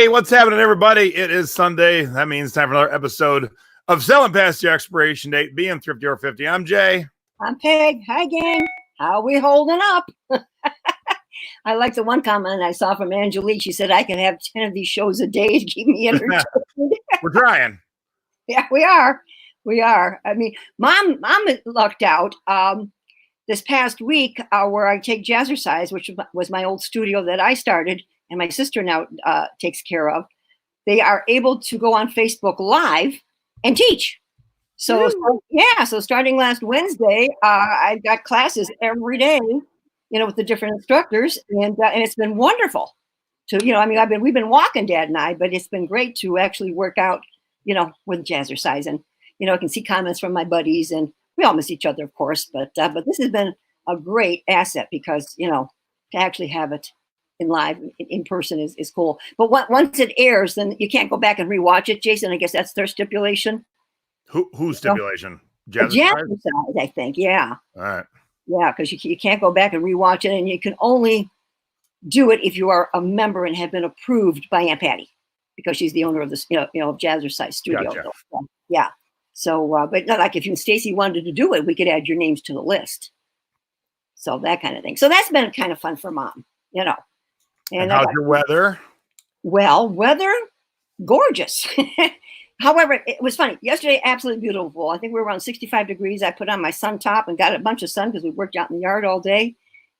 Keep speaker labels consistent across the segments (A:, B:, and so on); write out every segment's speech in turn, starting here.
A: Hey, what's happening, everybody? It is Sunday. That means time for another episode of Selling Past Your Expiration Date, being thrifty or 50. I'm Jay.
B: I'm Peg. Hi, gang. How are we holding up? I like the one comment I saw from Angelique. She said, I can have 10 of these shows a day to keep me entertained.
A: We're trying.
B: Yeah, we are. We are. I mean, mom lucked out. This past week, where I take Jazzercise, which was my old studio that I started, and my sister now takes care of, they are able to go on Facebook Live and teach. So starting last Wednesday, I've got classes every day, with the different instructors, and it's been wonderful. We've been walking, Dad and I, but it's been great to actually work out, with Jazzercise, and I can see comments from my buddies, and we all miss each other, of course, but this has been a great asset because to actually have it in live in person is cool. But once it airs, then you can't go back and rewatch it, Jason. I guess that's their stipulation.
A: Whose stipulation?
B: Jazzercise, I think. Yeah.
A: All right.
B: Yeah, because you can't go back and rewatch it, and you can only do it if you are a member and have been approved by Aunt Patty, because she's the owner of this, of Jazzercise Studio.
A: Gotcha.
B: Yeah. So, but not like if you and Stacy wanted to do it, we could add your names to the list. So that kind of thing. So that's been kind of fun for Mom,
A: And how's your weather?
B: Well, weather, gorgeous. However, it was funny. Yesterday, absolutely beautiful. I think we were around 65 degrees. I put on my sun top and got a bunch of sun because we worked out in the yard all day.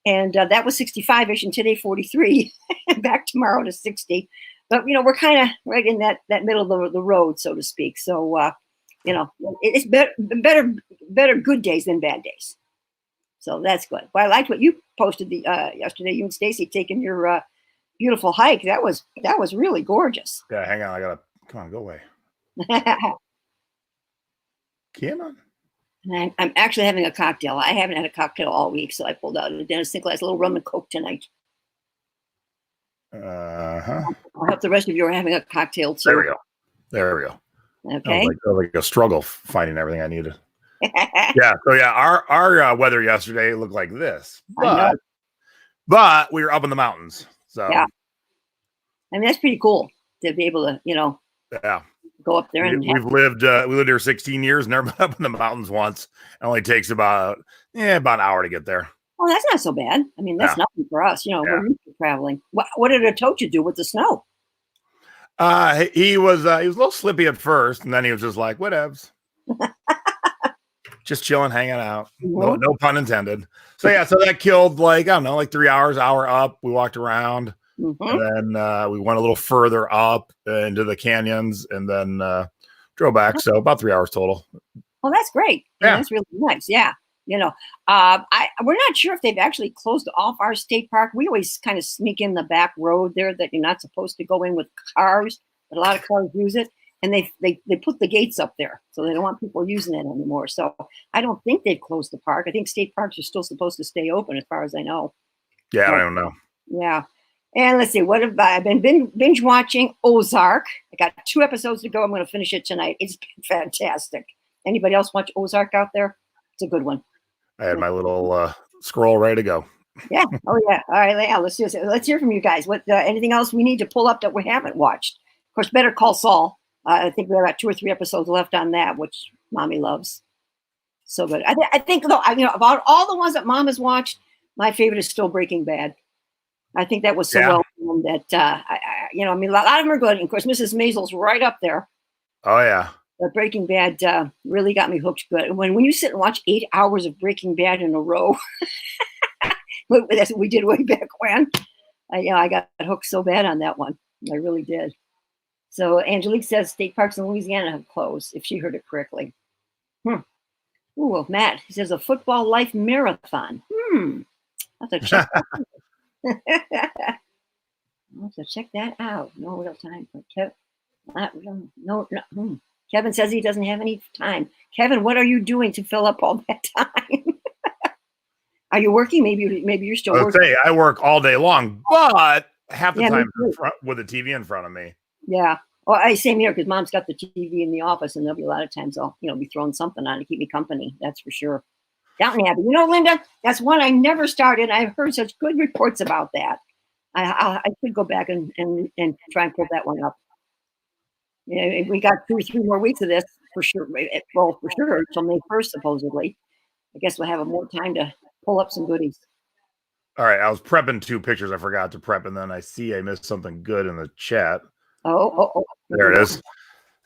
B: And that was 65-ish, and today 43. Back tomorrow to 60. But, we're kind of right in that middle of the road, so to speak. So, it's better good days than bad days. So that's good. Well, I liked what you posted yesterday. You and Stacy taking your beautiful hike. That was really gorgeous.
A: Yeah, hang on. Come on, go away. Come on.
B: And I'm actually having a cocktail. I haven't had a cocktail all week, so I pulled out a Dennis Nicholas, a little rum and Coke tonight. I hope the rest of you are having a cocktail too.
A: There we go.
B: Okay.
A: That was like a struggle finding everything I needed. Our weather yesterday looked like this, but we were up in the mountains, so
B: yeah. I mean, that's pretty cool to be able to, go up there and
A: we lived here 16 years, never been up in the mountains once. It only takes about an hour to get there.
B: Well, that's not so bad. I mean, that's nothing for us. We're used to traveling. What did Atocha do with the snow?
A: He was a little slippy at first, and then he was just like, whatevs. Just chilling, hanging out.
B: Mm-hmm.
A: No pun intended. So that killed 3 hours, hour up. We walked around, and then we went a little further up into the canyons, and then drove back. So about 3 hours total.
B: Well, that's great.
A: Yeah,
B: that's really nice. Yeah. We're not sure if they've actually closed off our state park. We always kind of sneak in the back road there that you're not supposed to go in with cars, but a lot of cars use it. And they put the gates up there, so they don't want people using it anymore. So I don't think they've closed the park. I think state parks are still supposed to stay open, as far as I know.
A: Yeah, I don't know.
B: Yeah, and let's see. What have I've been binge watching? Ozark. I got 2 episodes to go. I'm going to finish it tonight. It's been fantastic. Anybody else watch Ozark out there? It's a good one.
A: I had my little scroll ready to go.
B: Yeah. Oh yeah. All right. Yeah. Let's hear from you guys. What anything else we need to pull up that we haven't watched? Of course, Better Call Saul. I think we have about 2 or 3 episodes left on that, which Mommy loves. So good. I think though, about all the ones that Mom has watched, my favorite is still Breaking Bad. I think that was so well done that a lot of them are good. And of course, Mrs. Maisel's right up there.
A: Oh yeah.
B: But Breaking Bad really got me hooked good. When you sit and watch 8 hours of Breaking Bad in a row, that's what we did way back when. I got hooked so bad on that one. I really did. So Angelique says state parks in Louisiana have closed, if she heard it correctly. Ooh, Matt, he says a football life marathon. I'll have to check that out. I'll have to check that out. No real time for Kevin. No. Kevin says he doesn't have any time. Kevin, what are you doing to fill up all that time? Are you working? Maybe you're still working.
A: I work all day long, but half the time with the TV in front of me.
B: Yeah. Well, same here, because Mom's got the TV in the office, and there'll be a lot of times I'll, be throwing something on to keep me company. That's for sure. Downton Abbey. Linda, that's one I never started. I've heard such good reports about that. I could go back and try and pull that one up. Yeah, we got 2 or 3 more weeks of this for sure. Well, for sure, until May 1st, supposedly. I guess we'll have more time to pull up some goodies.
A: All right, I was prepping 2 pictures. I forgot to prep, and then I see I missed something good in the chat.
B: Oh.
A: There it is.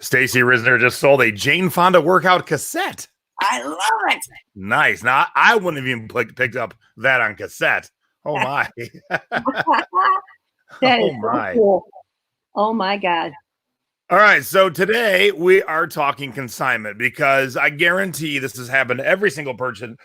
A: Stacy Risner just sold a Jane Fonda workout cassette.
B: I love it.
A: Nice. Now, I wouldn't have even picked up that on cassette. Oh, my.
B: That is so cool. Oh, my God.
A: All right, so today we are talking consignment because I guarantee this has happened to every single person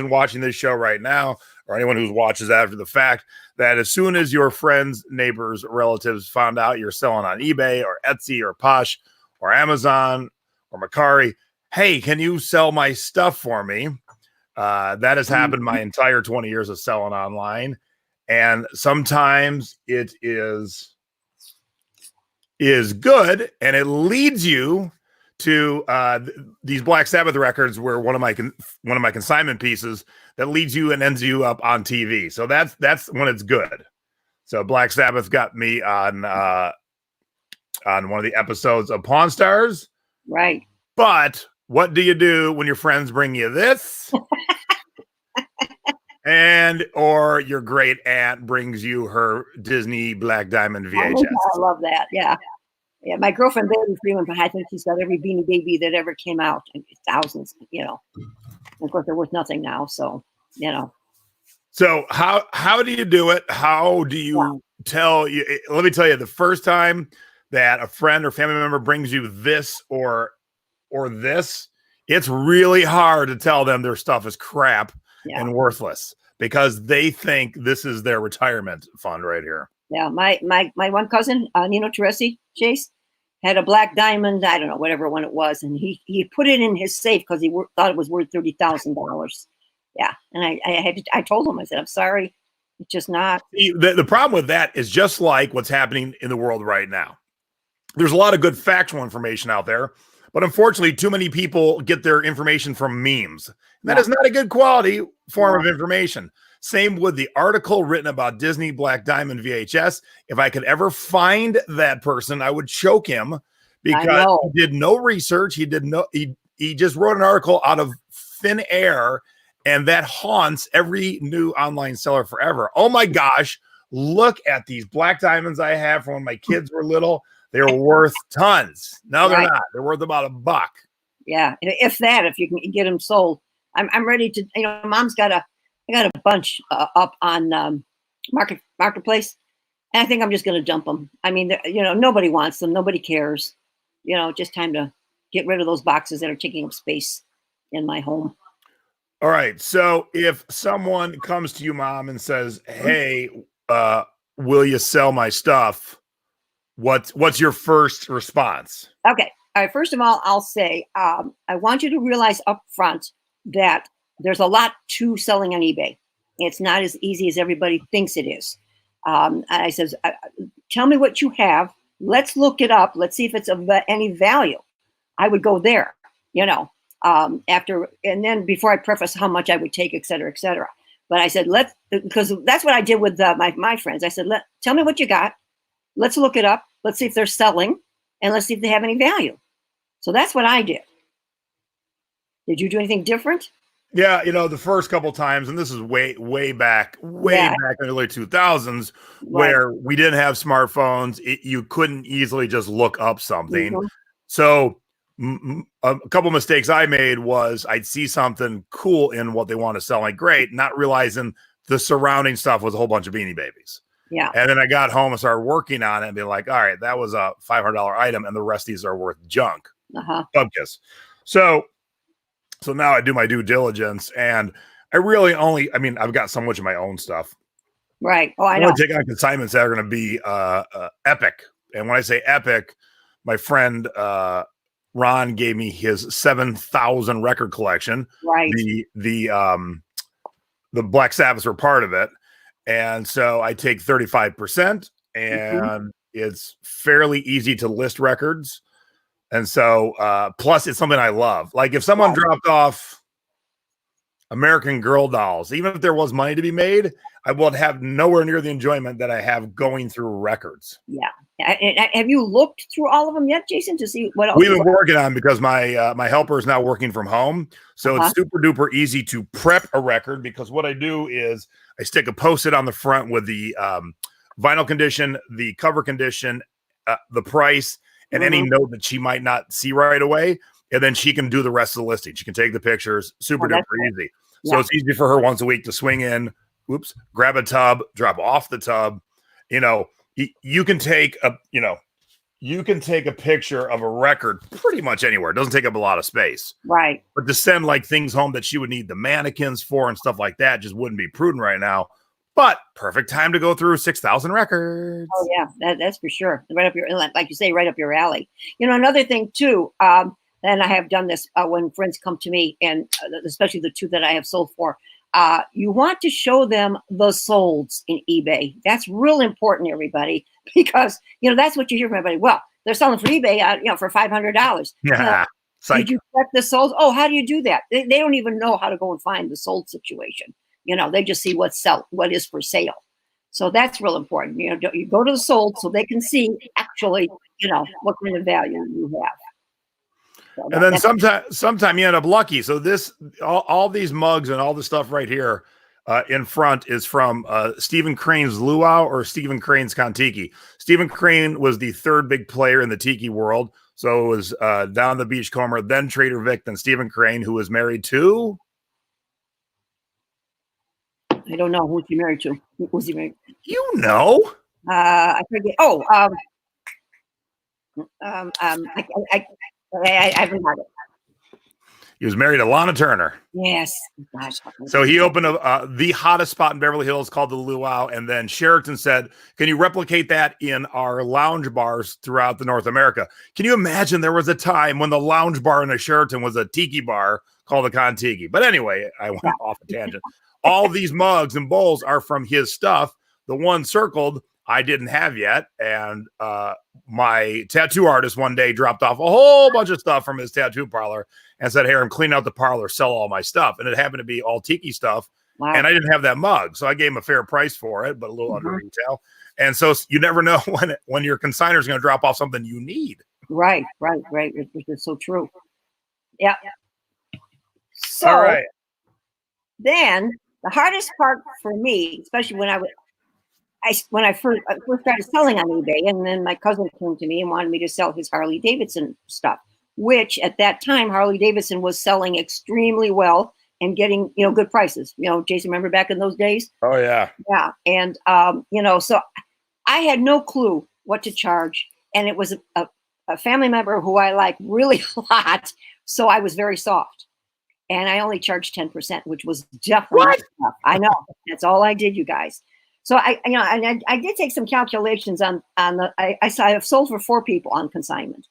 A: watching this show right now, or anyone who watches after the fact, that as soon as your friends, neighbors, relatives found out you're selling on eBay or Etsy or Posh or Amazon or Mercari, hey, can you sell my stuff for me? That has happened my entire 20 years of selling online, and sometimes it is good, and it leads you to these Black Sabbath records were one of my consignment pieces that leads you and ends you up on TV. So that's when it's good. So Black Sabbath got me on one of the episodes of Pawn Stars.
B: Right.
A: But what do you do when your friends bring you this? And or your great aunt brings you her Disney Black Diamond VHS.
B: I love that. Yeah. Yeah, my girlfriend Bailey Freeman, I think she's got every Beanie Baby that ever came out, and thousands, And of course, they're worth nothing now. So,
A: So how do you do it? How do you tell you? Let me tell you, the first time that a friend or family member brings you this or this, it's really hard to tell them their stuff is crap and worthless because they think this is their retirement fund right here.
B: Yeah, my one cousin, Nino Teresi, Chase, had a Black Diamond, I don't know, whatever one it was, and he put it in his safe because he thought it was worth $30,000. Yeah, and I told him, I said, I'm sorry, it's just not.
A: The problem with that is just like what's happening in the world right now. There's a lot of good factual information out there, but unfortunately, too many people get their information from memes. That is not a good quality form of information. Same with the article written about Disney Black Diamond VHS. If I could ever find that person, I would choke him because he did no research. He just wrote an article out of thin air, and that haunts every new online seller forever. Oh my gosh, look at these Black Diamonds I have from when my kids were little. They were worth tons. No, they're not. They're worth about $1.
B: Yeah, if you can get them sold. I'm ready to, Mom's got I got a bunch up on Marketplace, and I think I'm just going to dump them. I mean, nobody wants them. Nobody cares. Just time to get rid of those boxes that are taking up space in my home.
A: All right. So if someone comes to you, Mom, and says, hey, will you sell my stuff? What's your first response?
B: Okay. All right. First of all, I'll say I want you to realize up front that there's a lot to selling on eBay. It's not as easy as everybody thinks it is. I says, tell me what you have. Let's look it up. Let's see if it's of any value. I would go there, after, and then before I preface how much I would take, et cetera, et cetera. But I said, because that's what I did with my friends. I said, tell me what you got. Let's look it up. Let's see if they're selling, and let's see if they have any value. So that's what I did. Did you do anything different?
A: Yeah, the first couple times, and this is way back in the early 2000s, where we didn't have smartphones. You couldn't easily just look up something. Mm-hmm. So a couple mistakes I made was I'd see something cool in what they want to sell, like great, not realizing the surrounding stuff was a whole bunch of Beanie Babies.
B: Yeah.
A: And then I got home and started working on it and be like, all right, that was a $500 item, and the rest of these are worth junk. Bubkiss. So now I do my due diligence, and I really I've got so much of my own stuff.
B: Right. Oh, I know.
A: Take on consignments that are going to be epic. And when I say epic, my friend Ron gave me his 7,000 record collection.
B: Right.
A: The Black Sabbaths were part of it. And so I take 35%, and it's fairly easy to list records. And so, plus it's something I love. Like if someone dropped off, American Girl dolls. Even if there was money to be made, I would have nowhere near the enjoyment that I have going through records.
B: Yeah. Have you looked through all of them yet, Jason, to see what else?
A: We've been working on, because my helper is now working from home, so it's super duper easy to prep a record. Because what I do is I stick a Post-it on the front with the vinyl condition, the cover condition, the price, and any note that she might not see right away, and then she can do the rest of the listing. She can take the pictures, super duper easy. So it's easy for her once a week to swing in, grab a tub, drop off the tub. You can take a picture of a record pretty much anywhere. It doesn't take up a lot of space.
B: Right.
A: But to send like things home that she would need the mannequins for and stuff like that just wouldn't be prudent right now. But perfect time to go through 6,000 records.
B: Oh yeah, that's for sure. Right up your, like you say, right up your alley. Another thing too, and I have done this when friends come to me, and especially the two that I have sold for. You want to show them the solds in eBay. That's real important, everybody, because that's what you hear from everybody. Well, they're selling for eBay, for $500.
A: Yeah.
B: Did you check the solds? Oh, how do you do that? They don't even know how to go and find the sold situation. They just see what is for sale. So that's real important. You go to the sold so they can see actually, what kind of value you have. So
A: and then sometime you end up lucky. So all these mugs and all the stuff right here in front is from Stephen Crane's Luau or Stephen Crane's Kontiki. Stephen Crane was the third big player in the tiki world. So it was Down the Beachcomber, then Trader Vic, then Stephen Crane, who was married to...
B: I don't know who he married to. Who was he married?
A: I
B: forget. Oh, I haven't got it.
A: He was married to Lana Turner.
B: Yes. Gosh.
A: So he opened the hottest spot in Beverly Hills called the Luau, and then Sheraton said, "Can you replicate that in our lounge bars throughout the North America?" Can you imagine there was a time when the lounge bar in a Sheraton was a tiki bar called the Kontiki? But anyway, I went off a tangent. All these mugs and bowls are from his stuff. The one circled I didn't have yet, and my tattoo artist one day dropped off a whole bunch of stuff from his tattoo parlor and said, "Hey, I'm cleaning out the parlor, sell all my stuff." And it happened to be all tiki stuff. Wow. And I didn't have that mug, so I gave him a fair price for it, but a little under retail. And so you never know when your consignor is going to drop off something you need.
B: Right. It's so true. Yeah. So
A: all right.
B: Then the hardest part for me, especially when I first started selling on eBay, and then my cousin came to me and wanted me to sell his Harley Davidson stuff, which at that time Harley Davidson was selling extremely well and getting good prices. Jason, remember back in those days?
A: Oh yeah.
B: Yeah, and so I had no clue what to charge, and it was a family member who I like really a lot, so I was very soft. And I only charged 10%, which was definitely tough. I know. That's all I did, you guys. So I did take some calculations on I have sold for 4 people on consignment,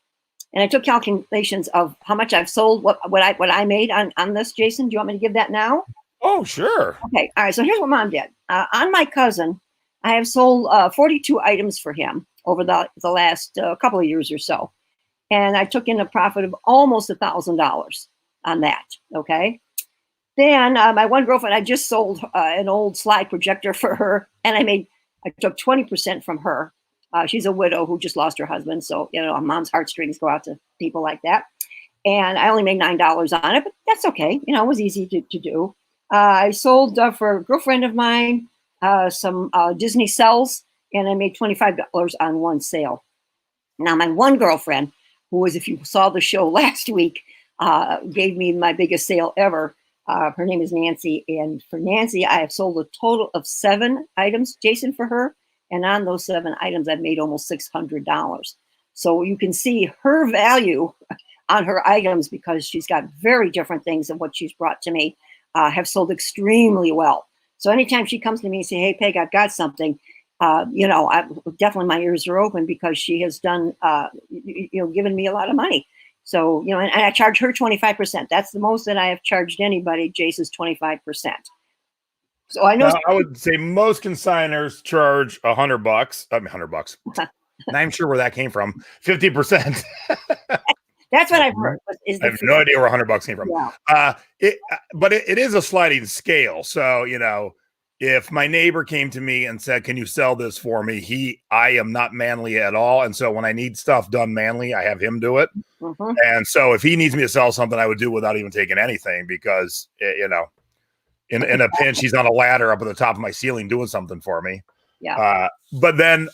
B: and I took calculations of how much I've sold, what I made on this. Jason, do you want me to give that now?
A: Oh, sure.
B: Okay. All right. So here's what Mom did. On my cousin, I have sold 42 items for him over the last couple of years or so, and I took in a profit of almost $1,000 on that. Okay. Then my one girlfriend, I just sold an old slide projector for her, and I took 20% from her. She's a widow who just lost her husband. So, Mom's heartstrings go out to people like that. And I only made $9 on it, but that's okay. It was easy to do. I sold for a girlfriend of mine some Disney cells, and I made $25 on one sale. Now, my one girlfriend, who was, if you saw the show last week, gave me my biggest sale ever. Her name is Nancy. And for Nancy, I have sold a total of 7 items, Jason, for her. And on those 7 items, I've made almost $600. So you can see her value on her items, because she's got very different things than what she's brought to me, have sold extremely well. So anytime she comes to me and say, "Hey, Peg, I've got something," definitely my ears are open, because she has done, given me a lot of money. So, and I charge her 25%. That's the most that I have charged anybody. Jason's 25%. So I know.
A: Now, I would say most consigners charge $100. I mean, $100. Not even sure where that came from. 50%.
B: That's what I've heard.
A: I have no idea where $100 came from.
B: Yeah.
A: But it is a sliding scale. So, if my neighbor came to me and said, "Can you sell this for me?" I am not manly at all. And so when I need stuff done manly, I have him do it.
B: Mm-hmm.
A: And so if he needs me to sell something, I would do without even taking anything because, in a pinch, he's on a ladder up at the top of my ceiling doing something for me.
B: Yeah.
A: But then,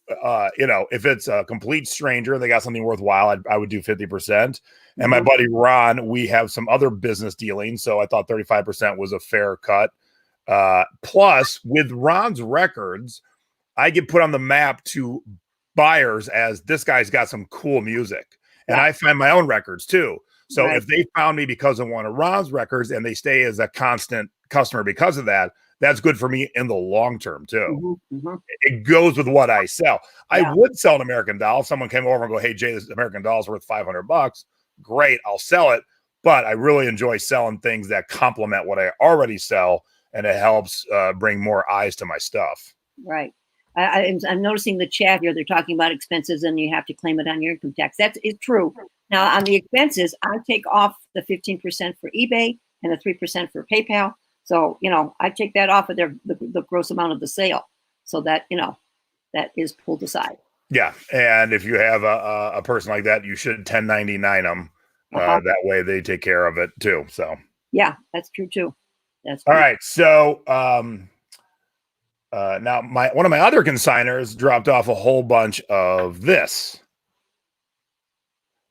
A: if it's a complete stranger, they got something worthwhile, I would do 50%. And my buddy Ron, we have some other business dealings. So I thought 35% was a fair cut. Plus, with Ron's records, I get put on the map to buyers as this guy's got some cool music. And I find my own records too. So if they found me because of one of Ron's records and they stay as a constant customer because of that, that's good for me in the long term too. It goes with what I sell. I would sell an American Doll. If someone came over and go, "Hey Jay, this American Doll is worth $500. Great, I'll sell it." But I really enjoy selling things that complement what I already sell, and it helps bring more eyes to my stuff.
B: Right. I'm noticing the chat here. They're talking about expenses, and you have to claim it on your income tax. That is true. Now, on the expenses, I take off the 15% for eBay and the 3% for PayPal. So, I take that off of the gross amount of the sale, so that that is pulled aside.
A: Yeah, and if you have a person like that, you should 1099 them. That way, they take care of it too. So
B: yeah, that's true too. That's
A: all right. So now one of my other consigners dropped off a whole bunch of this.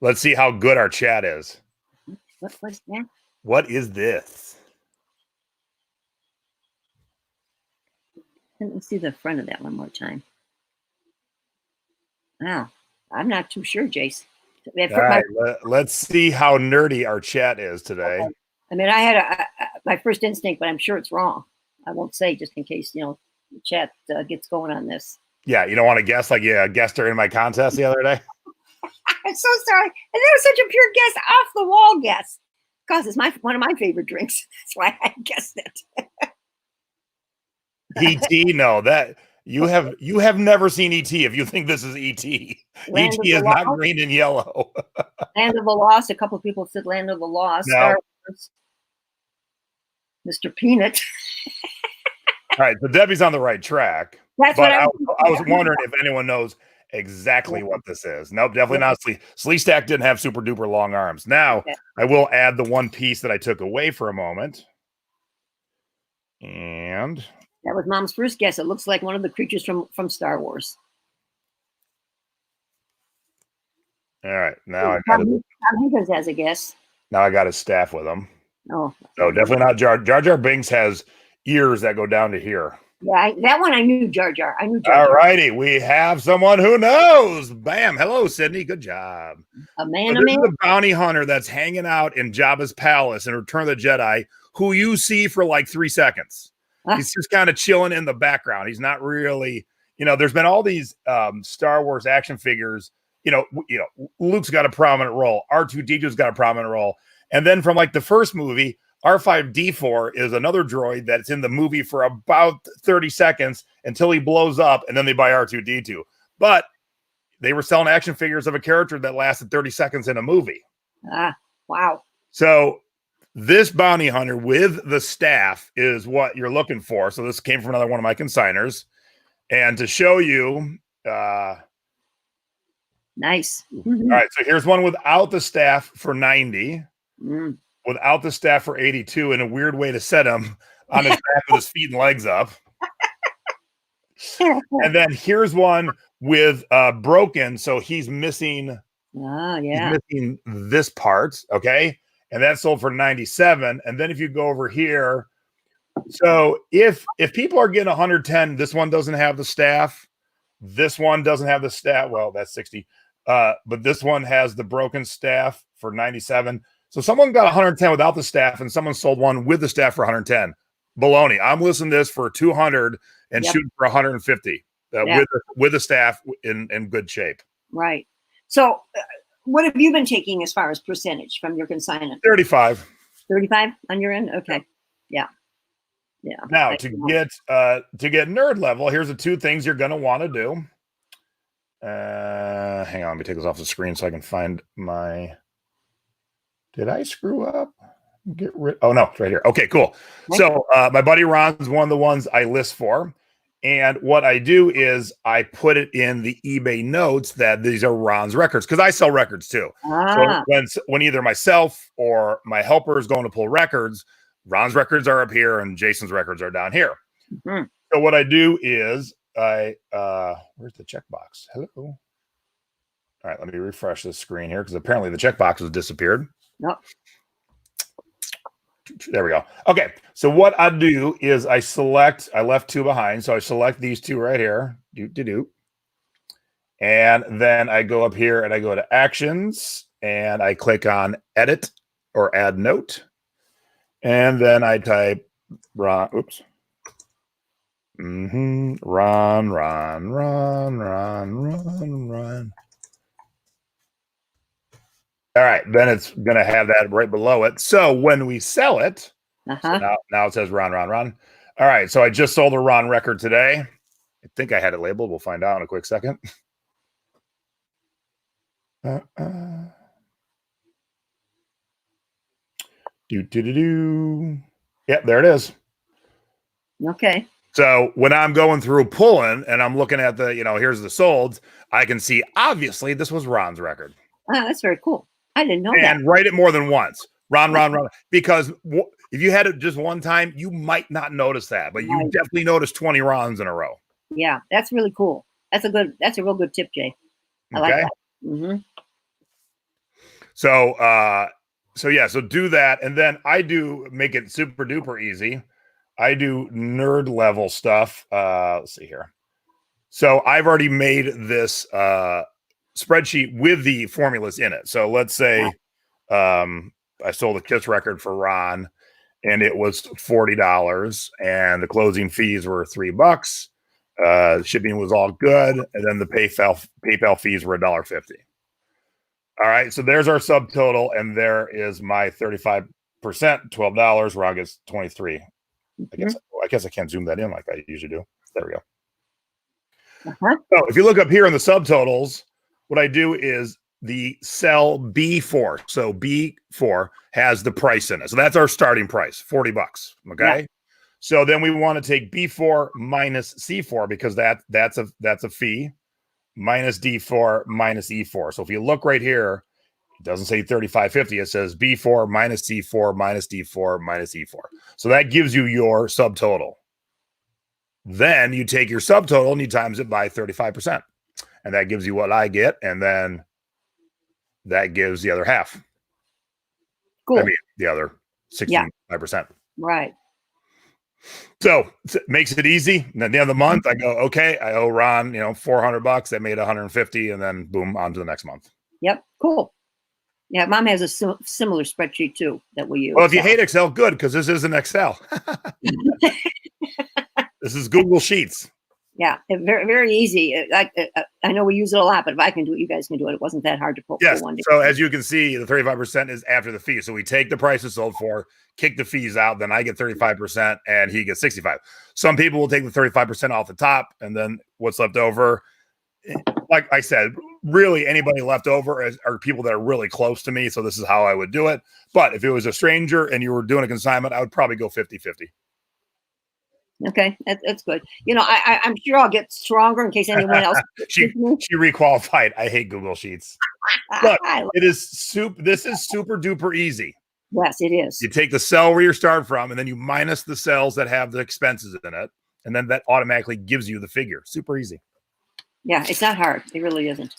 A: Let's see how good our chat is.
B: What's that?
A: What is this?
B: Let me see the front of that one more time. Wow, I'm not too sure, Jace.
A: All right, let's see how nerdy our chat is today.
B: Okay. I mean, I had my first instinct, but I'm sure it's wrong. I won't say just in case the chat gets going on this.
A: Yeah, you don't want to guess like you guessed her in my contest the other day.
B: I'm so sorry. And that was such a pure guess, off the wall guess. Because it's one of my favorite drinks. That's why I guessed it.
A: E.T. No, that you have never seen E.T. if you think this is E.T. E.T. is not green and yellow.
B: Land of the Lost. A couple of people said Land of the Lost.
A: No.
B: Star Wars. Mr. Peanut.
A: All right, so Debbie's on the right track.
B: That's
A: but
B: what
A: I was wondering if anyone knows exactly what this is. Nope, definitely not. Slee Stack didn't have super duper long arms. Now, I will add the one piece that I took away for a moment. And
B: that was Mom's first guess. It looks like one of the creatures from Star Wars.
A: All right, now
B: Tom Higgins has a guess.
A: Now I got his staff with him.
B: Oh,
A: so definitely not Jar Jar Binks has ears that go down to here.
B: Yeah, that one I knew Jar Jar. I knew Jar Jar.
A: All righty, we have someone who knows. Bam! Hello, Sydney. Good job.
B: This
A: is the bounty hunter that's hanging out in Jabba's palace in Return of the Jedi, who you see for like 3 seconds. He's just kind of chilling in the background. He's not really, there's been all these Star Wars action figures. Luke's got a prominent role. R2-D2's got a prominent role. And then from like the first movie, R5-D4 is another droid that's in the movie for about 30 seconds until he blows up, and then they buy R2-D2. But they were selling action figures of a character that lasted 30 seconds in a movie.
B: Wow.
A: So this bounty hunter with the staff is what you're looking for. So this came from another one of my consigners. And to show you...
B: nice.
A: All right, so here's one without the staff for 90. Without the staff for 82, and a weird way to set him on his back with his feet and legs up. And then here's one with broken, so he's missing. He's missing this part, okay? And that's sold for 97. And then if you go over here, so if people are getting 110, this one doesn't have the staff. This one doesn't have the staff. Well, that's 60. But this one has the broken staff for 97. So someone got 110 without the staff, and someone sold one with the staff for 110. Baloney. I'm listing this for 200 and shooting for 150 with the staff in good shape.
B: Right. So what have you been taking as far as percentage from your consignment?
A: 35.
B: 35 on your end? Okay. Yeah.
A: Now to get nerd level, here's the two things you're going to want to do. Hang on, let me take this off the screen so I can find my. Did I screw up? Get rid. Oh no, it's right here. Okay, cool.
B: Right.
A: So my buddy Ron's one of the ones I list for, and what I do is I put it in the eBay notes that these are Ron's records because I sell records too. So when either myself or my helper is going to pull records, Ron's records are up here and Jason's records are down here. Mm-hmm. So what I do is where's the checkbox? Hello. All right, let me refresh this screen here because apparently the checkbox has disappeared.
B: Nope.
A: There we go. Okay, so what I do is I left two behind, so I select these two right here, and then I go up here and I go to actions and I click on edit or add note, and then I type Ron. Oops. Ron. All right, then it's going to have that right below it. So when we sell it, so now it says Ron. All right, so I just sold a Ron record today. I think I had it labeled. We'll find out in a quick second. Yep, there it is.
B: Okay.
A: So when I'm going through pulling and I'm looking at the, here's the solds, I can see obviously this was Ron's record.
B: That's very cool. I didn't know that.
A: And write it more than once. Ron. Because if you had it just one time, you might not notice that, but you definitely notice 20 Rons in a row.
B: Yeah, that's really cool. That's a real good tip, Jay. I like that. Mm-hmm.
A: So do that. And then I do make it super duper easy. I do nerd level stuff. Let's see here. So I've already made this spreadsheet with the formulas in it. So let's say I sold a KISS record for Ron and it was $40 and the closing fees were $3. Shipping was all good. And then the PayPal fees were $1.50. All right. So there's our subtotal. And there is my 35%, $12. Ron gets 23. I guess I can't zoom that in like I usually do. There we go. So if you look up here in the subtotals, what I do is the cell B4. So B4 has the price in it. So that's our starting price, $40. Okay. Yeah. So then we want to take B4 minus C4 because that's a fee, minus D4 minus E4. So if you look right here, it doesn't say 35.50. It says B4 minus C4 minus D4 minus E4. So that gives you your subtotal. Then you take your subtotal and you times it by 35%. And that gives you what I get. And then that gives the other half.
B: Cool.
A: I mean, the other 65%.
B: Yeah. Right.
A: So it makes it easy. And at the end of the month, I go, okay, I owe Ron, $400. That made 150. And then boom, on to the next month.
B: Yep. Cool. Yeah. Mom has a similar spreadsheet too that we use.
A: Well, if you hate Excel, good, because this isn't Excel. This is Google Sheets.
B: Yeah, very, very easy. I know we use it a lot, but if I can do it, you guys can do it. It wasn't that hard to pull.
A: Yes. So as you can see, the 35% is after the fee. So we take the prices sold for, kick the fees out, then I get 35% and he gets 65. Some people will take the 35% off the top, and then what's left over, like I said, really anybody left over are people that are really close to me. So this is how I would do it. But if it was a stranger and you were doing a consignment, I would probably go 50-50.
B: Okay, that's good. I'm sure I'll get stronger in case anyone else.
A: she requalified. I hate Google Sheets. Look, this is super duper easy.
B: Yes, it is.
A: You take the cell where you start from, and then you minus the cells that have the expenses in it, and then that automatically gives you the figure. Super easy.
B: Yeah, it's not hard. It really isn't.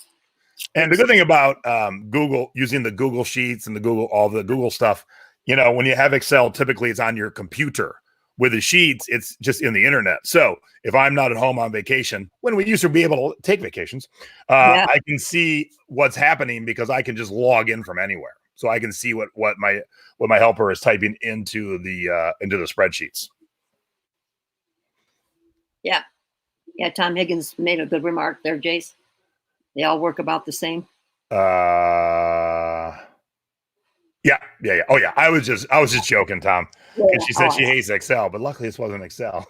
A: And the good thing about Google, using the Google Sheets and all the Google stuff, when you have Excel, typically it's on your computer. With the sheets, it's just in the internet. So if I'm not at home on vacation, when we used to be able to take vacations, I can see what's happening because I can just log in from anywhere. So I can see what my helper is typing into the spreadsheets. Yeah.
B: Yeah. Tom Higgins made a good remark there, Jace. They all work about the same.
A: Yeah. Oh yeah. I was just joking, Tom. And she said she hates Excel, but luckily this wasn't Excel.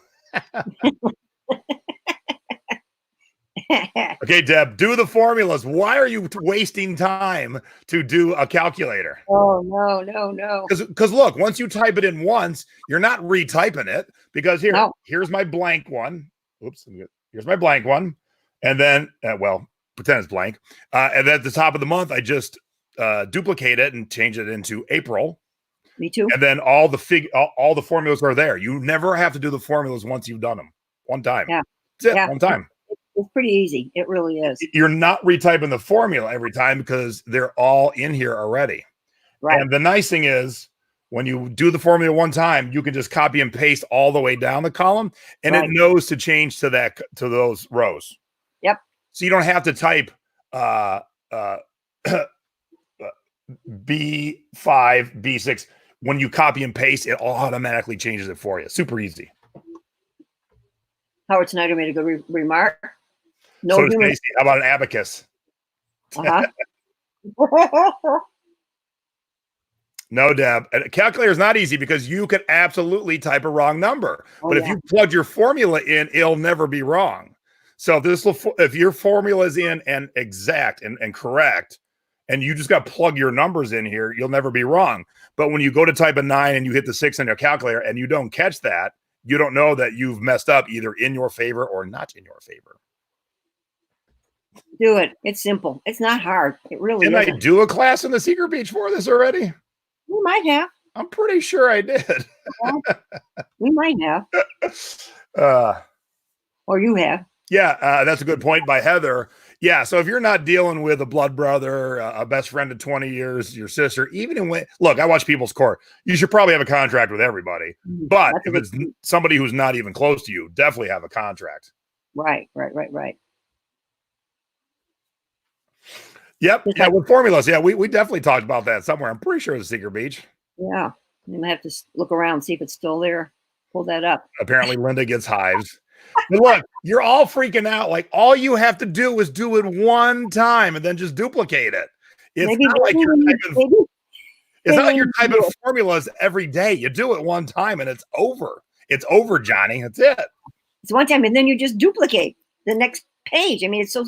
A: Okay, Deb, do the formulas. Why are you wasting time to do a calculator?
B: Oh, no.
A: Because look, once you type it in once, you're not retyping it because here's my blank one. Oops, here's my blank one. And then, pretend it's blank. And then at the top of the month, I just duplicate it and change it into April.
B: Me too.
A: And then all the formulas are there. You never have to do the formulas once you've done them. One time.
B: Yeah.
A: That's it, one time.
B: It's pretty easy. It really is.
A: You're not retyping the formula every time because they're all in here already. Right. And the nice thing is when you do the formula one time, you can just copy and paste all the way down the column and it knows to change to those rows.
B: Yep.
A: So you don't have to type B5, B6. When you copy and paste, it automatically changes it for you. Super easy.
B: Howard Snyder made a good remark.
A: No, so Stacy, how about an abacus?
B: Uh-huh.
A: No, Deb. A calculator is not easy because you could absolutely type a wrong number. But if you plug your formula in, it'll never be wrong. So if your formula is in and exact and correct, and you just got to plug your numbers in here, you'll never be wrong. But when you go to type a 9 and you hit the 6 on your calculator and you don't catch that, you don't know that you've messed up either in your favor or not in your favor.
B: Do it. It's simple. It's not hard. It really
A: isn't. Didn't I do a class in the Secret Beach for this already?
B: We might have.
A: I'm pretty sure I did.
B: We might have. Or you have.
A: Yeah, that's a good point by Heather. Yeah, so if you're not dealing with a blood brother, a best friend of 20 years, your sister, look, I watch People's Court. You should probably have a contract with everybody. But if it's somebody who's not even close to you, definitely have a contract.
B: Right.
A: Yep. Yeah, with formulas. Yeah, we definitely talked about that somewhere. I'm pretty sure it's Secret Beach.
B: Yeah. You might have to look around, see if it's still there. Pull that up.
A: Apparently Linda gets hives. But look, you're all freaking out. Like all you have to do is do it one time and then just duplicate it. It's not like you're typing formulas every day. You do it one time and it's over. It's over, Johnny. That's it.
B: It's one time and then you just duplicate the next page. I mean, it's so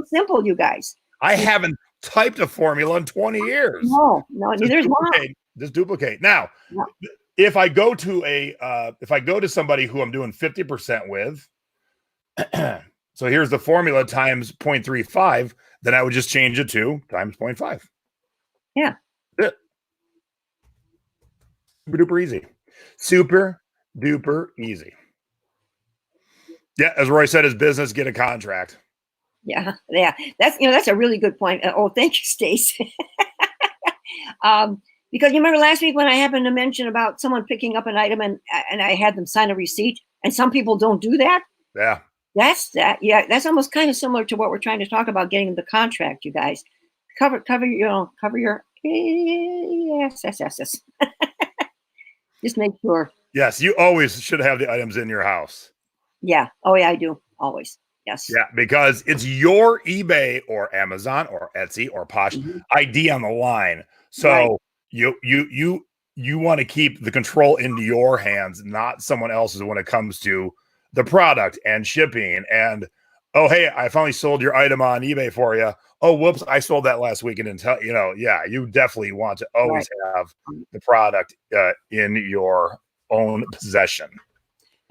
B: simple, you guys.
A: I haven't typed a formula in 20 years.
B: No, neither not.
A: Just duplicate. Now, if I go to somebody who I'm doing 50% with, so here's the formula times 0.35, then I would just change it to times 0.5.
B: Yeah.
A: That's it. Super duper easy. Super duper easy. Yeah, as Roy said, his business, get a contract.
B: Yeah. That's a really good point. Thank you, Stacy. Because you remember last week when I happened to mention about someone picking up an item and I had them sign a receipt, and some people don't do that.
A: Yeah.
B: That's almost kind of similar to what we're trying to talk about, getting the contract, you guys. Cover your yes. Just make sure.
A: Yes, you always should have the items in your house.
B: Yeah. Oh yeah, I do. Always. Yes.
A: Yeah, because it's your eBay or Amazon or Etsy or Posh ID on the line. So you want to keep the control into your hands, not someone else's when it comes to the product and shipping. And hey, I finally sold your item on eBay for you. Oh, whoops, I sold that last week and didn't tell you. You definitely want to always have the product in your own possession.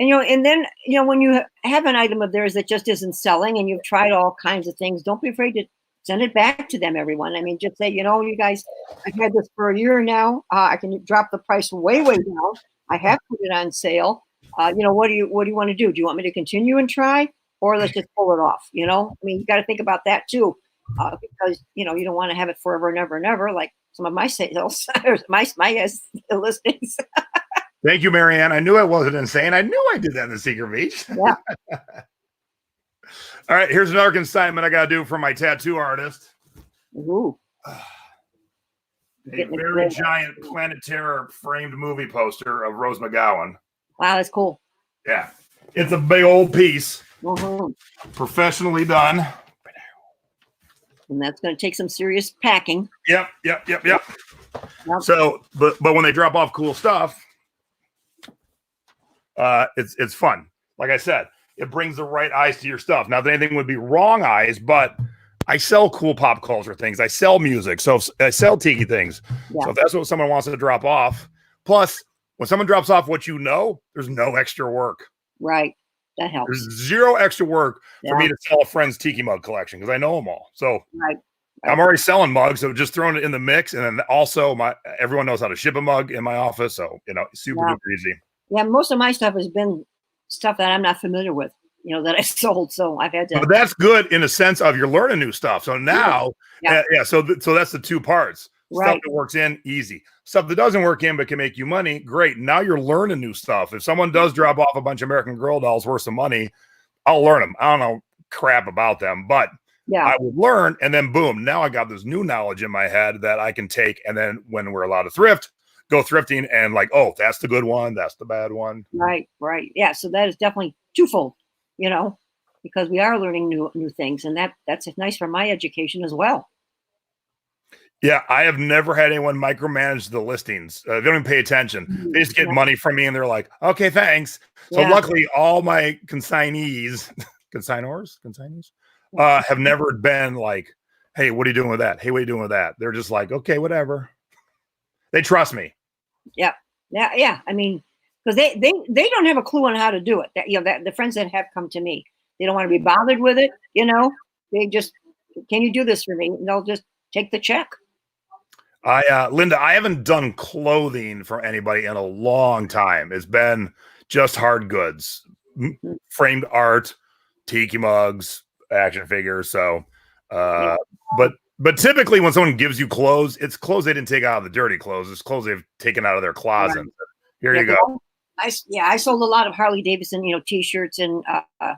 B: And then when you have an item of theirs that just isn't selling and you've tried all kinds of things, don't be afraid to send it back to them, everyone. I mean, just say, you guys, I've had this for a year now. I can drop the price way down. I have put it on sale. What do you want to do? Do you want me to continue and try, or let's just pull it off? I mean, you got to think about that too, because you don't want to have it forever and ever and ever, like some of my sales, my listings.
A: Thank you, Marianne. I knew I wasn't insane. I knew I did that in the Secret Beach.
B: Yeah.
A: All right, here's another consignment I got to do for my tattoo artist.
B: Ooh.
A: A very giant Planet Terror framed movie poster of Rose McGowan.
B: Wow, that's cool.
A: Yeah. It's a big old piece.
B: Mm-hmm.
A: Professionally done.
B: And that's going to take some serious packing.
A: Yep. So, but when they drop off cool stuff, it's fun. Like I said, it brings the right eyes to your stuff. Not that anything would be wrong eyes, but I sell cool pop culture things. I sell music. So I sell tiki things.
B: Yeah.
A: So if that's what someone wants to drop off, plus when someone drops off what you know, there's no extra work.
B: Right. That helps.
A: There's zero extra work for
B: Yeah.
A: me to sell a friend's tiki mug collection because I know them all. So
B: Right.
A: I'm already selling mugs, so just throwing it in the mix. And then also everyone knows how to ship a mug in my office. So, super duper easy.
B: Yeah, most of my stuff has been stuff that I'm not familiar with, that I sold. So I've had to.
A: But that's good in the sense of you're learning new stuff. So now, so that's the two parts.
B: Right.
A: Stuff that works in, easy. Stuff that doesn't work in but can make you money, great. Now you're learning new stuff. If someone does drop off a bunch of American Girl dolls worth some money, I'll learn them. I don't know crap about them, but I would learn, and then boom, now I got this new knowledge in my head that I can take, and then when we're allowed to thrift, go thrifting and like, oh, that's the good one, that's the bad one.
B: Right. Yeah, so that is definitely twofold, because we are learning new things, and that's nice for my education as well.
A: Yeah, I have never had anyone micromanage the listings. They don't even pay attention. They just get money from me, and they're like, okay, thanks. So luckily, all my consignees have never been like, hey, what are you doing with that? Hey, what are you doing with that? They're just like, okay, whatever. They trust me. Yeah.
B: I mean, because they don't have a clue on how to do it. That the friends that have come to me, they don't want to be bothered with it. They just, can you do this for me? And they'll just take the check.
A: Linda, I haven't done clothing for anybody in a long time. It's been just hard goods, framed art, tiki mugs, action figures. So, but typically when someone gives you clothes, it's clothes they didn't take out of the dirty clothes. It's clothes they've taken out of their closet. Right. Here you go.
B: I sold a lot of Harley Davidson, t-shirts and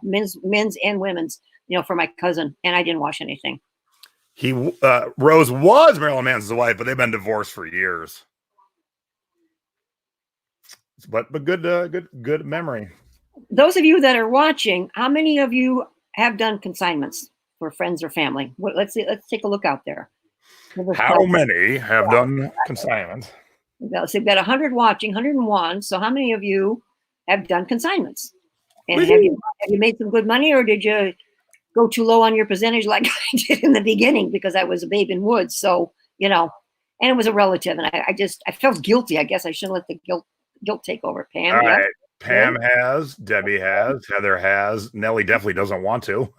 B: men's and women's, for my cousin, and I didn't wash anything.
A: Rose was Marilyn Manson's wife, but they've been divorced for years. But good memory.
B: Those of you that are watching, how many of you have done consignments for friends or family? Let's take a look out there.
A: How many have done consignment?
B: So we've got 100 watching, 101. So how many of you have done consignments? And have you made some good money, or did you go too low on your percentage like I did in the beginning because I was a babe in woods? So, and it was a relative, and I felt guilty. I guess I shouldn't let the guilt take over. Pam.
A: All right. Pam has, Debbie has, Heather has, Nellie definitely doesn't want to.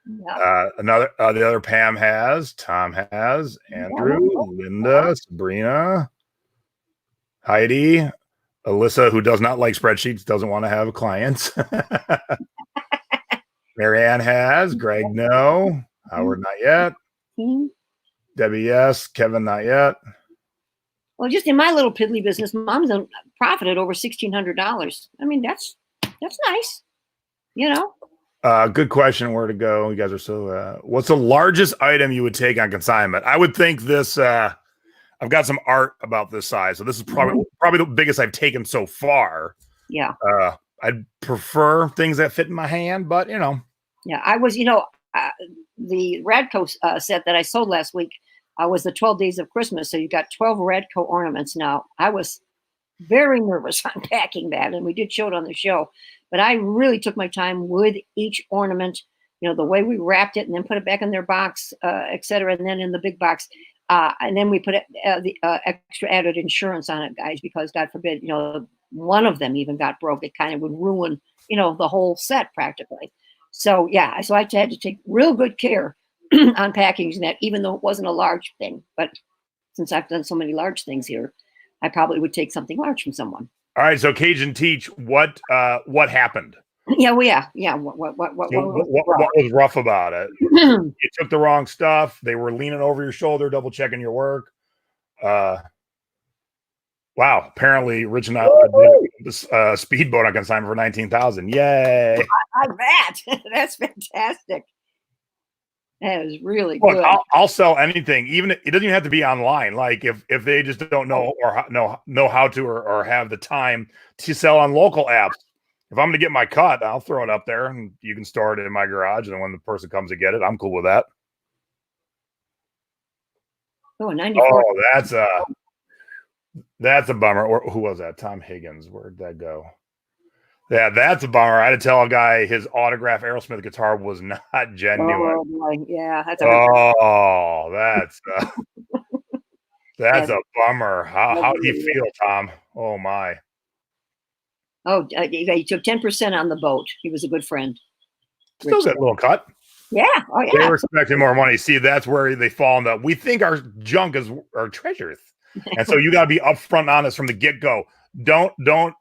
A: Yeah. The other Pam has, Tom has, Andrew, Linda, Sabrina, Heidi, Alyssa, who does not like spreadsheets, doesn't want to have clients. Marianne has, Greg no, Howard not yet, Debbie yes, Kevin not yet.
B: Well, just in my little piddly business, Mom's profited over $1,600. I mean, that's nice,
A: Good question. Where to go? You guys are so. What's the largest item you would take on consignment? I would think this. I've got some art about this size, so this is probably the biggest I've taken so far.
B: Yeah.
A: I'd prefer things that fit in my hand, but
B: Yeah, I was, the Radco set that I sold last week was the 12 Days of Christmas. So you got 12 Radco ornaments. Now, I was very nervous unpacking that, and we did show it on the show, but I really took my time with each ornament, the way we wrapped it and then put it back in their box, et cetera, and then in the big box. And then we put the extra added insurance on it, guys, because God forbid, one of them even got broke. It kind of would ruin, the whole set practically. So, yeah, so I had to take real good care on packaging that, even though it wasn't a large thing. But since I've done so many large things here, I probably would take something large from someone.
A: All right. So Cajun Teach, what happened?
B: Yeah. What
A: was rough about it? You took the wrong stuff. They were leaning over your shoulder, double checking your work. Wow. Apparently, Rich and I did this speedboat on consignment for $19,000. Yay!
B: I bet. That's fantastic. That is really good.
A: I'll sell anything. Even it doesn't even have to be online. Like if they just don't know or know how to or have the time to sell on local apps. If I'm going to get my cut, I'll throw it up there, and you can store it in my garage. And when the person comes to get it, I'm cool with that.
B: Oh, 94.
A: That's a bummer. Or who was that? Tom Higgins. Where'd that go? Yeah, that's a bummer. I had to tell a guy his autograph Aerosmith guitar was not genuine.
B: Oh boy, yeah, that's a hard.
A: Oh, that's
B: That's,
A: a bummer. How did he
B: yeah.
A: feel, Tom? Oh my.
B: Oh, he took 10% on the boat. He was a good friend,
A: Still
B: Rich.
A: got a little cut.
B: Yeah. Oh
A: They
B: yeah.
A: were expecting more money. See, that's where they fall in the we think our junk is our treasures. And so you gotta be upfront honest from the get-go. Don't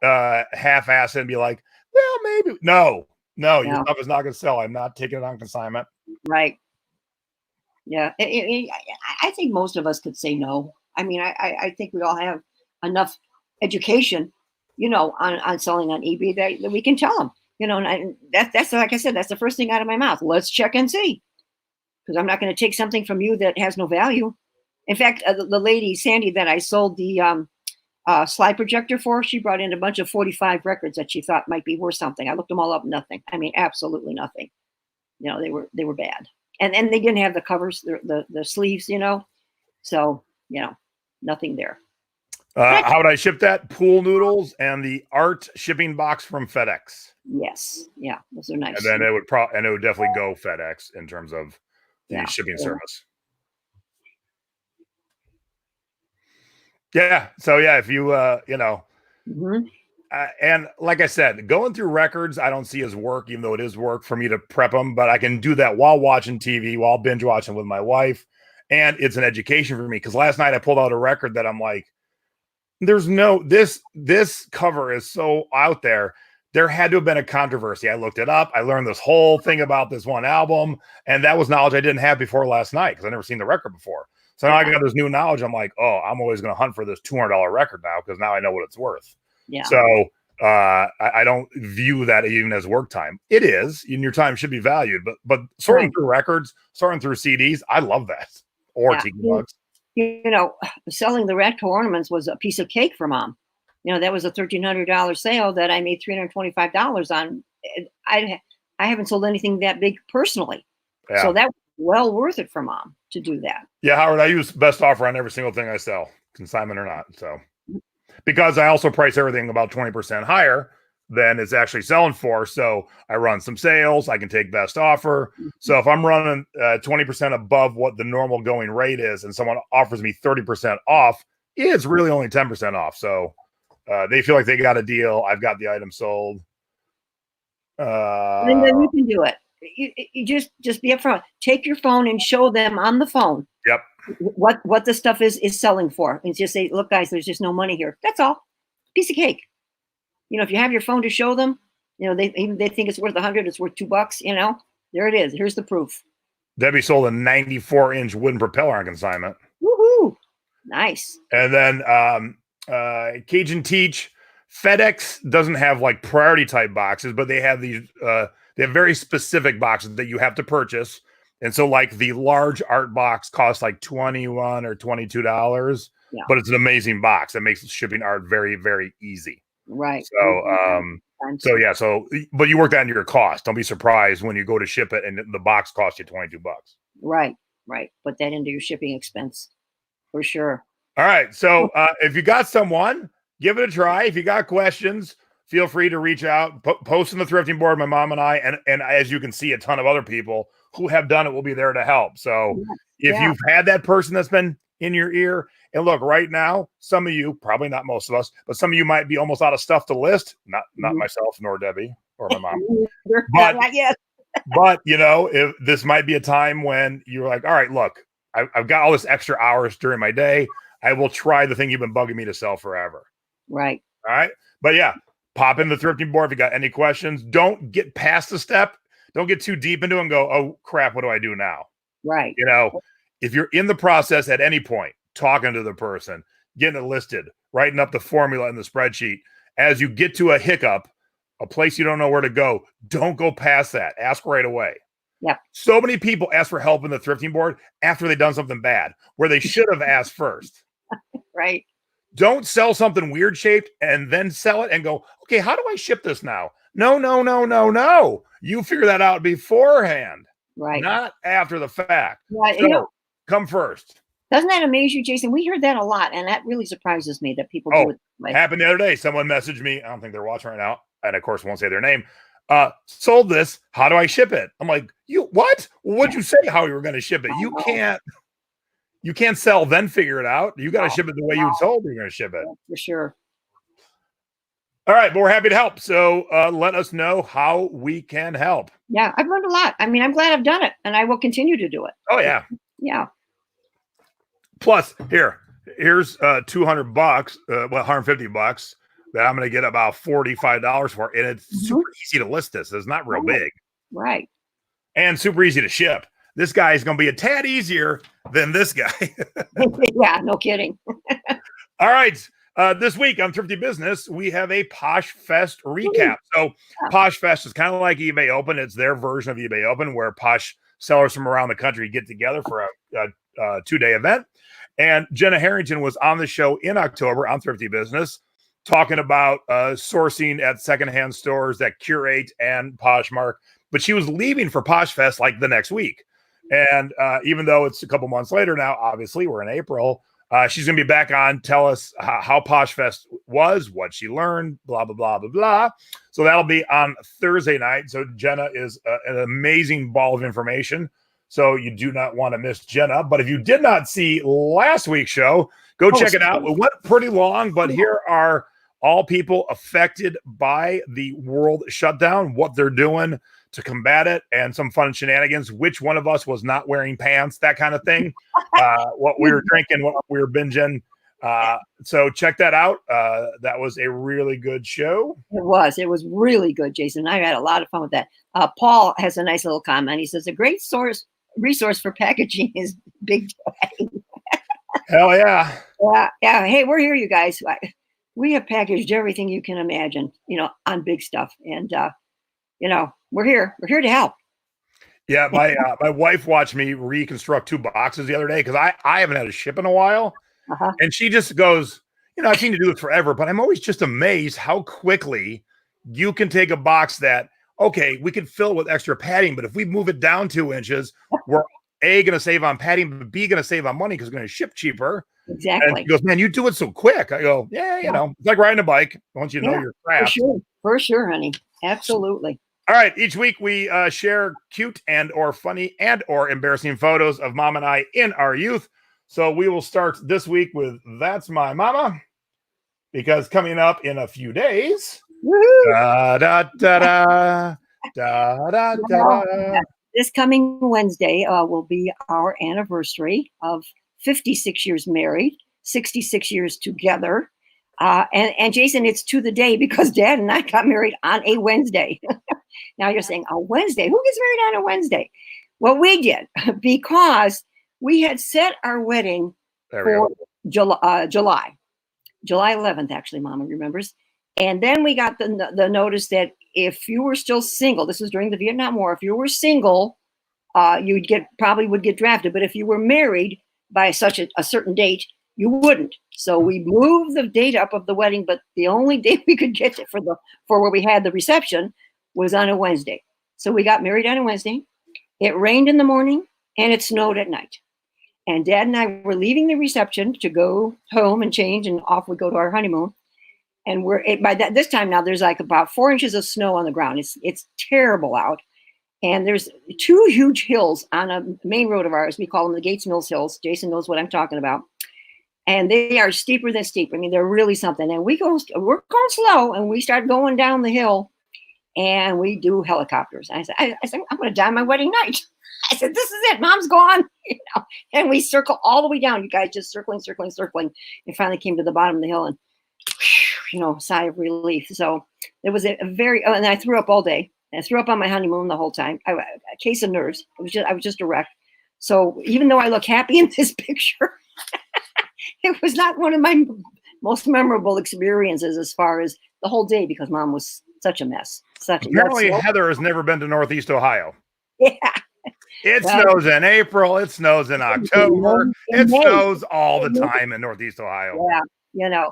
A: half-ass it and be like, well, maybe. No, your
B: No.
A: stuff is not gonna sell. I'm not taking it on consignment.
B: Right. Yeah. I think most of us could say no. I mean, I think we all have enough education, on selling on eBay that we can tell them, and that's like I said, that's the first thing out of my mouth. Let's check and see, because I'm not going to take something from you that has no value. In fact, the lady Sandy that I sold the slide projector for, she brought in a bunch of 45 records that she thought might be worth something. I looked them all up, nothing. I mean, absolutely nothing. They were bad, and they didn't have the covers, the sleeves, so nothing there.
A: How would I ship that? Pool noodles and the art shipping box from FedEx.
B: Yes, yeah, those are nice.
A: And then it would definitely go FedEx in terms of the shipping service. Yeah. So yeah, if you and like I said, going through records, I don't see as work, even though it is work for me to prep them. But I can do that while watching TV, while binge watching with my wife, and it's an education for me. Because last night I pulled out a record that I'm like, there's no this cover is so out there. There had to have been a controversy. I looked it up. I learned this whole thing about this one album, and that was knowledge I didn't have before last night because I never seen the record before. So now I got this new knowledge. I'm like, oh, I'm always going to hunt for this $200 record now because now I know what it's worth.
B: Yeah.
A: So I don't view that even as work time. It is, and your time should be valued. But sorting through records, sorting through CDs, I love that. Or tiki mugs.
B: Selling the Ratco ornaments was a piece of cake for Mom. That was a $1,300 sale that I made $325 on. I haven't sold anything that big personally, so that was well worth it for Mom to do that.
A: Yeah, Howard, I use best offer on every single thing I sell, consignment or not. So because I also price everything about 20% higher than it's actually selling for. So I run some sales. I can take best offer. So if I'm running 20% above what the normal going rate is and someone offers me 30% off, it's really only 10% off. So they feel like they got a deal. I've got the item sold.
B: And then you can do it. You just be upfront. Take your phone and show them on the phone.
A: Yep.
B: What the stuff is selling for, and just say, look, guys, there's just no money here. That's all. Piece of cake. If you have your phone to show them, they think it's worth 100, it's worth $2. There it is. Here's the proof.
A: Debbie sold a 94-inch wooden propeller on consignment.
B: Woohoo! Nice.
A: And then Cajun Teach, FedEx doesn't have like priority type boxes, but they have these. They have very specific boxes that you have to purchase. And so like the large art box costs like $21 or $22, but it's an amazing box that makes shipping art very, very easy.
B: Right.
A: So but you work that into your cost. Don't be surprised when you go to ship it and the box costs you $22.
B: Right. Put that into your shipping expense for sure.
A: All right. So if you got someone, give it a try. If you got questions, feel free to reach out, post in the thrifting board, my mom and I, and as you can see, a ton of other people who have done it will be there to help. So if you've had that person that's been in your ear, and look, right now, some of you, probably not most of us, but some of you might be almost out of stuff to list. Not myself, nor Debbie, or my mom. But,
B: not yet.
A: But, if this might be a time when you're like, all right, look, I've got all this extra hours during my day. I will try the thing you've been bugging me to sell forever.
B: Right.
A: All right. But yeah, pop in the thrifting board if you got any questions. Don't get past the step. Don't get too deep into it and go, oh, crap, what do I do now?
B: Right.
A: If you're in the process at any point, talking to the person, getting it listed, writing up the formula in the spreadsheet, as you get to a hiccup, a place you don't know where to go, don't go past that. Ask right away.
B: Yeah.
A: So many people ask for help in the thrifting board after they've done something bad, where they should have asked first.
B: Right.
A: Don't sell something weird shaped and then sell it and go, okay, how do I ship this now? No. You figure that out beforehand.
B: Right.
A: Not after the fact.
B: Right.
A: So, come first.
B: Doesn't that amaze you, Jason? We heard that a lot, and that really surprises me that people do it.
A: Happened the other day. Someone messaged me. I don't think they're watching right now. and of course won't say their name, sold this. How do I ship it? I'm like, you what? What'd you say how you were going to ship it? You can't sell, then figure it out. You got to ship it the way you told you're going to ship it.
B: For sure.
A: All right, but we're happy to help. So let us know how we can help.
B: Yeah, I've learned a lot. I mean, I'm glad I've done it, and I will continue to do it.
A: Oh, yeah.
B: Yeah.
A: Plus, here's $200, well, $150 that I'm going to get about $45 for, and it's super easy to list this. It's not real big.
B: Right.
A: And super easy to ship. This guy is going to be a tad easier than this guy.
B: Yeah, no kidding.
A: All right. This week on Thrifty Business, we have a Posh Fest recap. So Posh Fest is kind of like eBay Open. It's their version of eBay Open, where Posh sellers from around the country get together for a 2-day event. And Jenna Harrington was on the show in October on Thrifty Business, talking about sourcing at secondhand stores that curate and Poshmark. But she was leaving for Posh Fest like the next week. And even though it's a couple months later now, obviously we're in April, she's going to be back on, tell us how Posh Fest was, what she learned, blah, blah, blah, blah, blah. So that'll be on Thursday night. So Jenna is an amazing ball of information. So you do not want to miss Jenna. But if you did not see last week's show, go check it out. It went pretty long, but here are all people affected by the world shutdown, what they're doing to combat it, and some fun shenanigans. Which one of us was not wearing pants, that kind of thing. What we were drinking, what we were binging. So check that out. That was a really good show.
B: It was really good, Jason. I had a lot of fun with that. Paul has a nice little comment. He says, a great resource for packaging is Big Daddy.
A: Hell yeah.
B: Yeah. Hey, we're here, you guys. We have packaged everything you can imagine, on big stuff. And, we're here. We're here to help.
A: Yeah, my wife watched me reconstruct 2 boxes the other day because I haven't had a ship in a while. And she just goes, I've seen you do this forever, but I'm always just amazed how quickly you can take a box that, okay, we can fill it with extra padding, but if we move it down 2 inches, we're A, going to save on padding, but B, going to save on money because we're going to ship cheaper.
B: Exactly.
A: And she goes, man, you do it so quick. I go, yeah, it's like riding a bike once you know your craft.
B: For sure, honey. Absolutely.
A: All right. Each week we share cute and or funny and or embarrassing photos of Mom and I in our youth. So we will start this week with That's My Mama, because coming up in a few days,
B: this coming Wednesday will be our anniversary of 56 years married, 66 years together. And Jason, it's to the day because Dad and I got married on a Wednesday. Now you're saying a Wednesday? Who gets married on a Wednesday? Well, we did because we had set our wedding for July 11th, actually, Mama remembers. And then we got the notice that if you were still single, this was during the Vietnam War, if you were single, you probably would get drafted. But if you were married by such a certain date, you wouldn't. So we moved the date up of the wedding, but the only date we could get for where we had the reception was on a Wednesday. So we got married on a Wednesday. It rained in the morning and it snowed at night. And Dad and I were leaving the reception to go home and change, and off we go to our honeymoon. And this time now there's like about 4 inches of snow on the ground. It's terrible out. And there's 2 huge hills on a main road of ours. We call them the Gates Mills Hills. Jason knows what I'm talking about. And they are steeper than steep. I mean, they're really something. And we're going slow, and we start going down the hill, and we do helicopters. I said, I'm going to die my wedding night. I said, this is it. Mom's gone. And we circle all the way down. You guys just circling. And finally came to the bottom of the hill, and sigh of relief. So it was a very, and I threw up all day. And I threw up on my honeymoon the whole time. A case of nerves. I was just a wreck. So even though I look happy in this picture, it was not one of my most memorable experiences as far as the whole day, because Mom was such a mess.
A: Apparently, Heather has never been to Northeast Ohio.
B: Yeah.
A: It snows in April. It snows in October. It snows all the time in Northeast Ohio.
B: Yeah.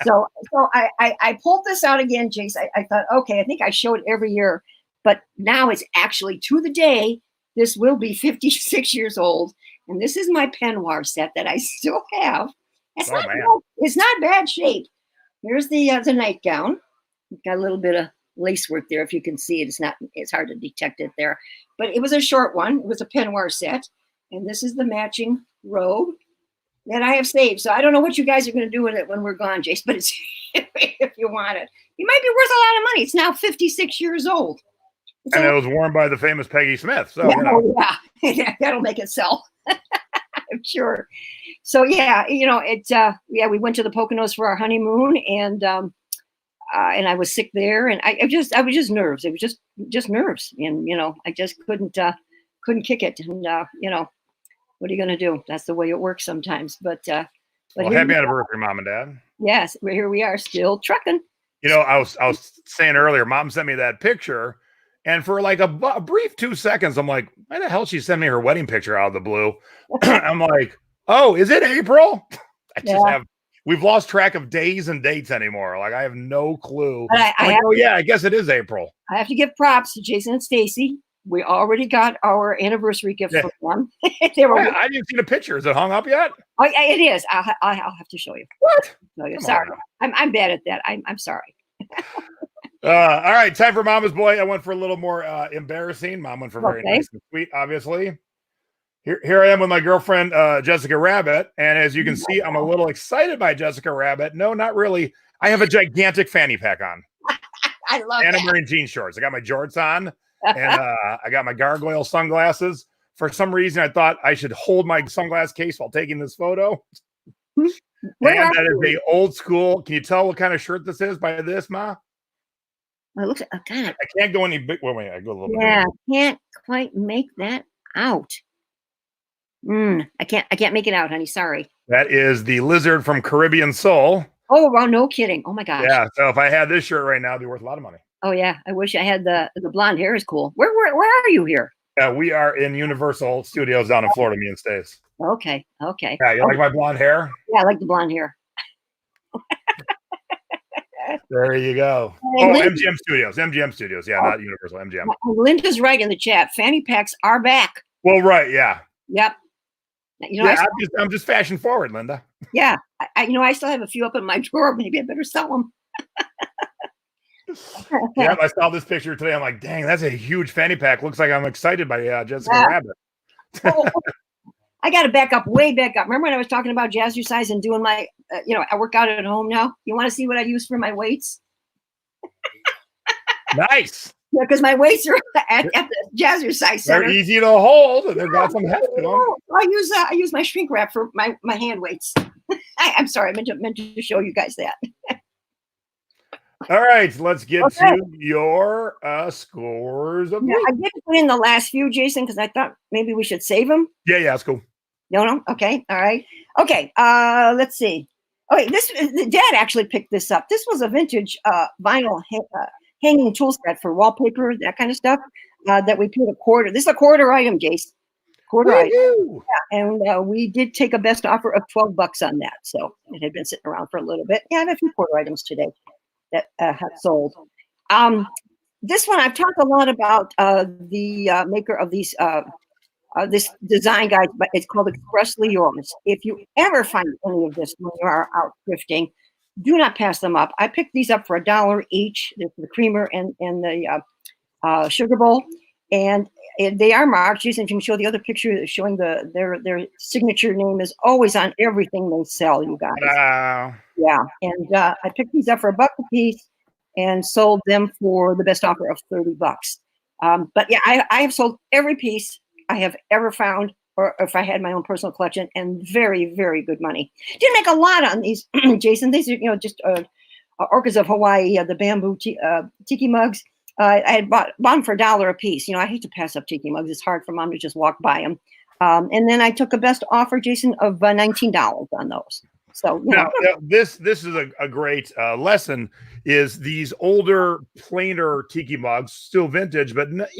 B: So I pulled this out again, Jace. I thought, okay, I think I show it every year, but now it's actually to the day. This will be 56 years old. And this is my peignoir set that I still have. It's not bad shape. Here's the nightgown. Got a little bit of lace work there. If you can see it, it's hard to detect it there. But it was a short one. It was a peignoir set. And this is the matching robe that I have saved. So I don't know what you guys are going to do with it when we're gone, Jace, but it's if you want it. It might be worth a lot of money. It's now 56 years old.
A: And it was worn by the famous Peggy Smith. So,
B: yeah, that'll make it sell. I'm sure. So, yeah, we went to the Poconos for our honeymoon, and I was sick there, and I was just nerves. It was just nerves. And, I just couldn't kick it. And, what are you going to do? That's the way it works sometimes. But
A: happy anniversary, Mom and Dad.
B: Yes, here we are still trucking.
A: I was saying earlier, Mom sent me that picture. And for like a brief 2 seconds, I'm like, why the hell she sent me her wedding picture out of the blue? I'm like, oh, is it April? We've lost track of days and dates anymore. Like, I have no clue. I guess it is April.
B: I have to give props to Jason and Stacy. We already got our anniversary gift from them.
A: I didn't see the picture. Is it hung up yet?
B: Oh, it is. I'll have to show you.
A: What?
B: Sorry. I'm bad at that. I'm sorry.
A: All right, time for Mama's Boy. I went for a little more embarrassing. Mom went for very nice and sweet, obviously. Here I am with my girlfriend, Jessica Rabbit. And as you can see, I'm a little excited by Jessica Rabbit. No, not really. I have a gigantic fanny pack on.
B: I love it.
A: And I'm wearing jean shorts. I got my jorts on, and I got my gargoyle sunglasses. For some reason, I thought I should hold my sunglass case while taking this photo. And that is a old school. Can you tell what kind of shirt this is by this, Ma?
B: It looks. Oh, God.
A: I can't go any big. Wait. I go a little bit.
B: Yeah, I can't quite make that out. I can't make it out, honey. Sorry.
A: That is the lizard from Caribbean Soul.
B: Oh, wow, no kidding. Oh my gosh.
A: Yeah. So if I had this shirt right now, it'd be worth a lot of money.
B: Oh yeah. I wish I had the blonde hair. Is cool. Where are you here?
A: Yeah, we are in Universal Studios down in Florida, me and Stace.
B: Okay.
A: Yeah, you like my blonde hair?
B: Yeah, I like the blonde hair.
A: There you go. MGM Studios. Yeah, not Universal. MGM.
B: Linda's right in the chat. Fanny packs are back.
A: Well, right. Yeah.
B: Yep.
A: I'm just fashion forward, Linda.
B: Yeah. I still have a few up in my drawer. Maybe I better sell them.
A: Yeah, I saw this picture today. I'm like, dang, that's a huge fanny pack. Looks like I'm excited by Jessica Rabbit.
B: I got to way back up. Remember when I was talking about jazzercise and doing my, I work out at home now. You want to see what I use for my weights?
A: Nice.
B: Yeah, because my weights are at the jazzercise center.
A: They're easy to hold. They've got some heft to them.
B: I use my shrink wrap for my hand weights. I'm sorry, I meant to show you guys that.
A: All right, let's get to your scores of
B: I did put in the last few, Jason, because I thought maybe we should save them.
A: Yeah, that's cool.
B: No, okay, all right, okay. Let's see. Okay, the Dad actually picked this up. This was a vintage vinyl hanging tool set for wallpaper, that kind of stuff. That we paid $0.25. This is a quarter item, Jace. Quarter item. Yeah, and we did take a best offer of $12 on that. So it had been sitting around for a little bit. Yeah, I have a few quarter items today that have sold. This one, I've talked a lot about the maker of these this design guide, but it's called Expressly Yours. If you ever find any of this when you are out thrifting, do not pass them up. I picked these up for $1 each. There's the creamer and the sugar bowl, and they are marked. Jason, if you can show the other picture showing their signature name is always on everything they sell, you guys. Yeah, and I picked these up for $1 a piece and sold them for the best offer of $30. But yeah, I have sold every piece I have ever found, or if I had my own personal collection, and very, very good money. Didn't make a lot on these, Jason. These are, just Orchids of Hawaii, the bamboo tiki mugs. I had bought them for $1 a piece. I hate to pass up tiki mugs. It's hard for Mom to just walk by them. And then I took a best offer, Jason, of $19 on those. So
A: now, this is a great lesson. Is these older, plainer tiki mugs still vintage, but no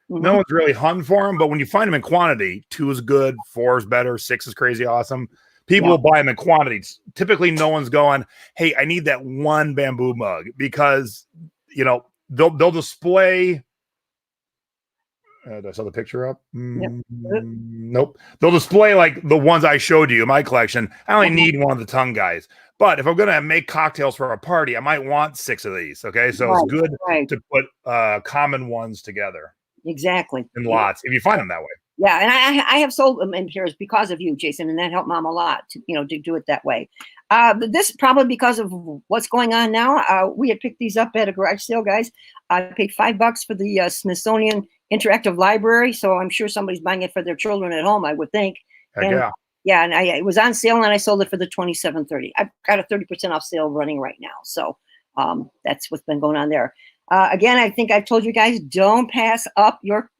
A: one's really hung for them. But when you find them in quantity, 2 is good, 4 is better, 6 is crazy awesome. People will buy them in quantities. Typically, no one's going, "Hey, I need that one bamboo mug," because they'll display I saw the picture up.
B: Yep.
A: Nope. They'll display like the ones I showed you in my collection. I only need one of the tongue guys. But if I'm going to make cocktails for a party, I might want 6 of these. Okay. So it's good to put common ones together.
B: Exactly.
A: In lots, if you find them that way.
B: Yeah. And I have sold them in pairs because of you, Jason. And that helped Mom a lot to, to do it that way. But this probably because of what's going on now. We had picked these up at a garage sale, guys. I paid $5 for the Smithsonian Interactive Library. So I'm sure somebody's buying it for their children at home, I would think. Yeah, and it was on sale, and I sold it for the $27.30. I've got a 30% off sale running right now, so that's what's been going on there. Again, I think I've told you guys, don't pass up your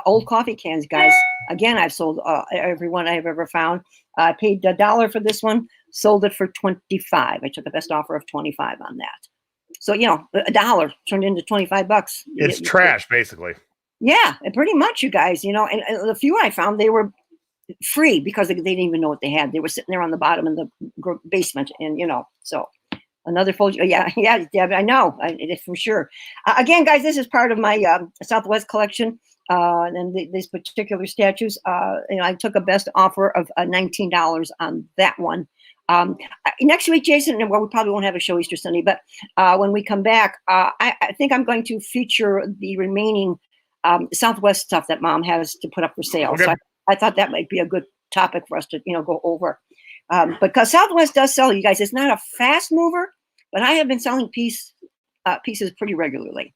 B: old coffee cans, guys. Again, I've sold every one I've ever found. I paid $1 for this one, sold it for $25. I took the best offer of $25 on that. So $1 turned into $25.
A: It's trash, basically.
B: Yeah, pretty much, you guys. And the few I found, they were free because they didn't even know what they had. They were sitting there on the bottom in the basement, and so another fold. Yeah, Deb, I know, for sure. Again, guys, this is part of my Southwest collection, and these particular statues. I took a best offer of $19 on that one. Next week, Jason, we probably won't have a show Easter Sunday, but when we come back, I think I'm going to feature the remaining Southwest stuff that Mom has to put up for sale.
A: Okay.
B: So I thought that might be a good topic for us to, go over. Because Southwest does sell, you guys. It's not a fast mover, but I have been selling pieces pretty regularly.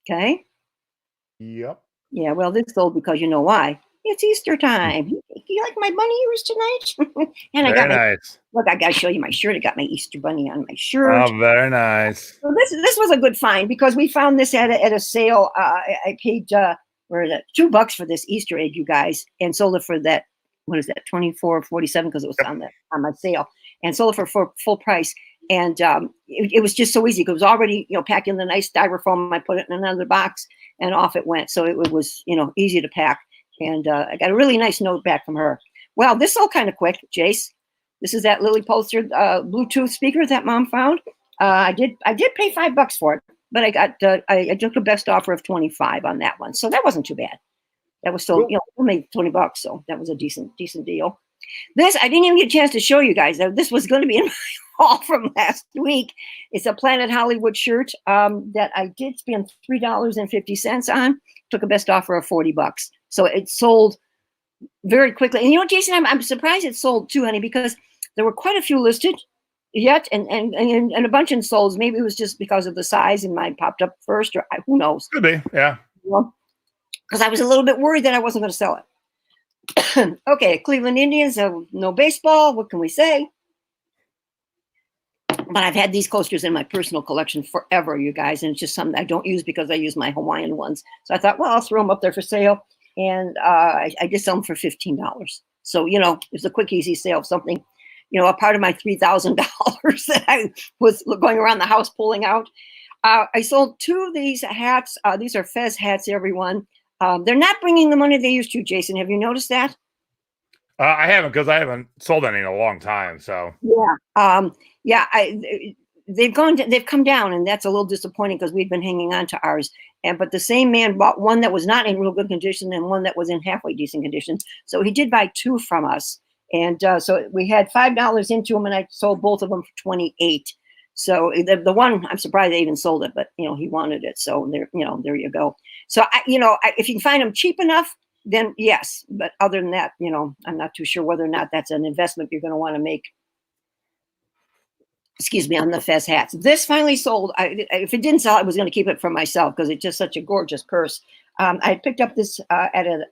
B: Okay.
A: Yep.
B: Yeah. Well, this sold because you know why? It's Easter time. You like my bunny ears tonight? And
A: very nice.
B: Look, I gotta show you my shirt. I got my Easter bunny on my shirt.
A: Oh, very nice.
B: So this was a good find because we found this at a sale. I paid $2 for this Easter egg, you guys, and sold it for that. What is that? $24.47 because it was on my sale, and sold it for full price. And it was just so easy because it was already packed in the nice styrofoam. I put it in another box, and off it went. So it was easy to pack. And I got a really nice note back from her. Well, this sold kind of quick, Jace. This is that Lily Pulitzer Bluetooth speaker that Mom found. I did pay $5 for it, but I took a best offer of $25 on that one, so that wasn't too bad. That was still only $20, so that was a decent deal. This I didn't even get a chance to show you guys. This was going to be in my haul from last week. It's a Planet Hollywood shirt that I did spend $3.50 on. Took a best offer of $40. So it sold very quickly. And Jason, I'm surprised it sold too, honey, because there were quite a few listed yet, and a bunch in solds. Maybe it was just because of the size and mine popped up first, or who knows?
A: Could be, yeah.
B: Because I was a little bit worried that I wasn't going to sell it. Okay, Cleveland Indians, no baseball. What can we say? But I've had these coasters in my personal collection forever, you guys, and it's just something I don't use because I use my Hawaiian ones. So I thought, well, I'll throw them up there for sale. And I did sell them for $15. So, it's a quick, easy sale of something, a part of my $3,000 that I was going around the house pulling out. I sold 2 of these hats. These are Fez hats, everyone. They're not bringing the money they used to, Jason. Have you noticed that?
A: I haven't, because I haven't sold any in a long time. So
B: yeah. They've come down, and that's a little disappointing because we've been hanging on to ours. But the same man bought one that was not in real good condition and one that was in halfway decent condition. So he did buy 2 from us, and so we had $5 into them, and I sold both of them for $28. So the one, I'm surprised they even sold it, but he wanted it. So there you go. So if you can find them cheap enough, then yes. But other than that, I'm not too sure whether or not that's an investment you're going to want to make. Excuse me, on the Fez hats. This finally sold. If it didn't sell, I was going to keep it for myself because it's just such a gorgeous purse. I picked up this at an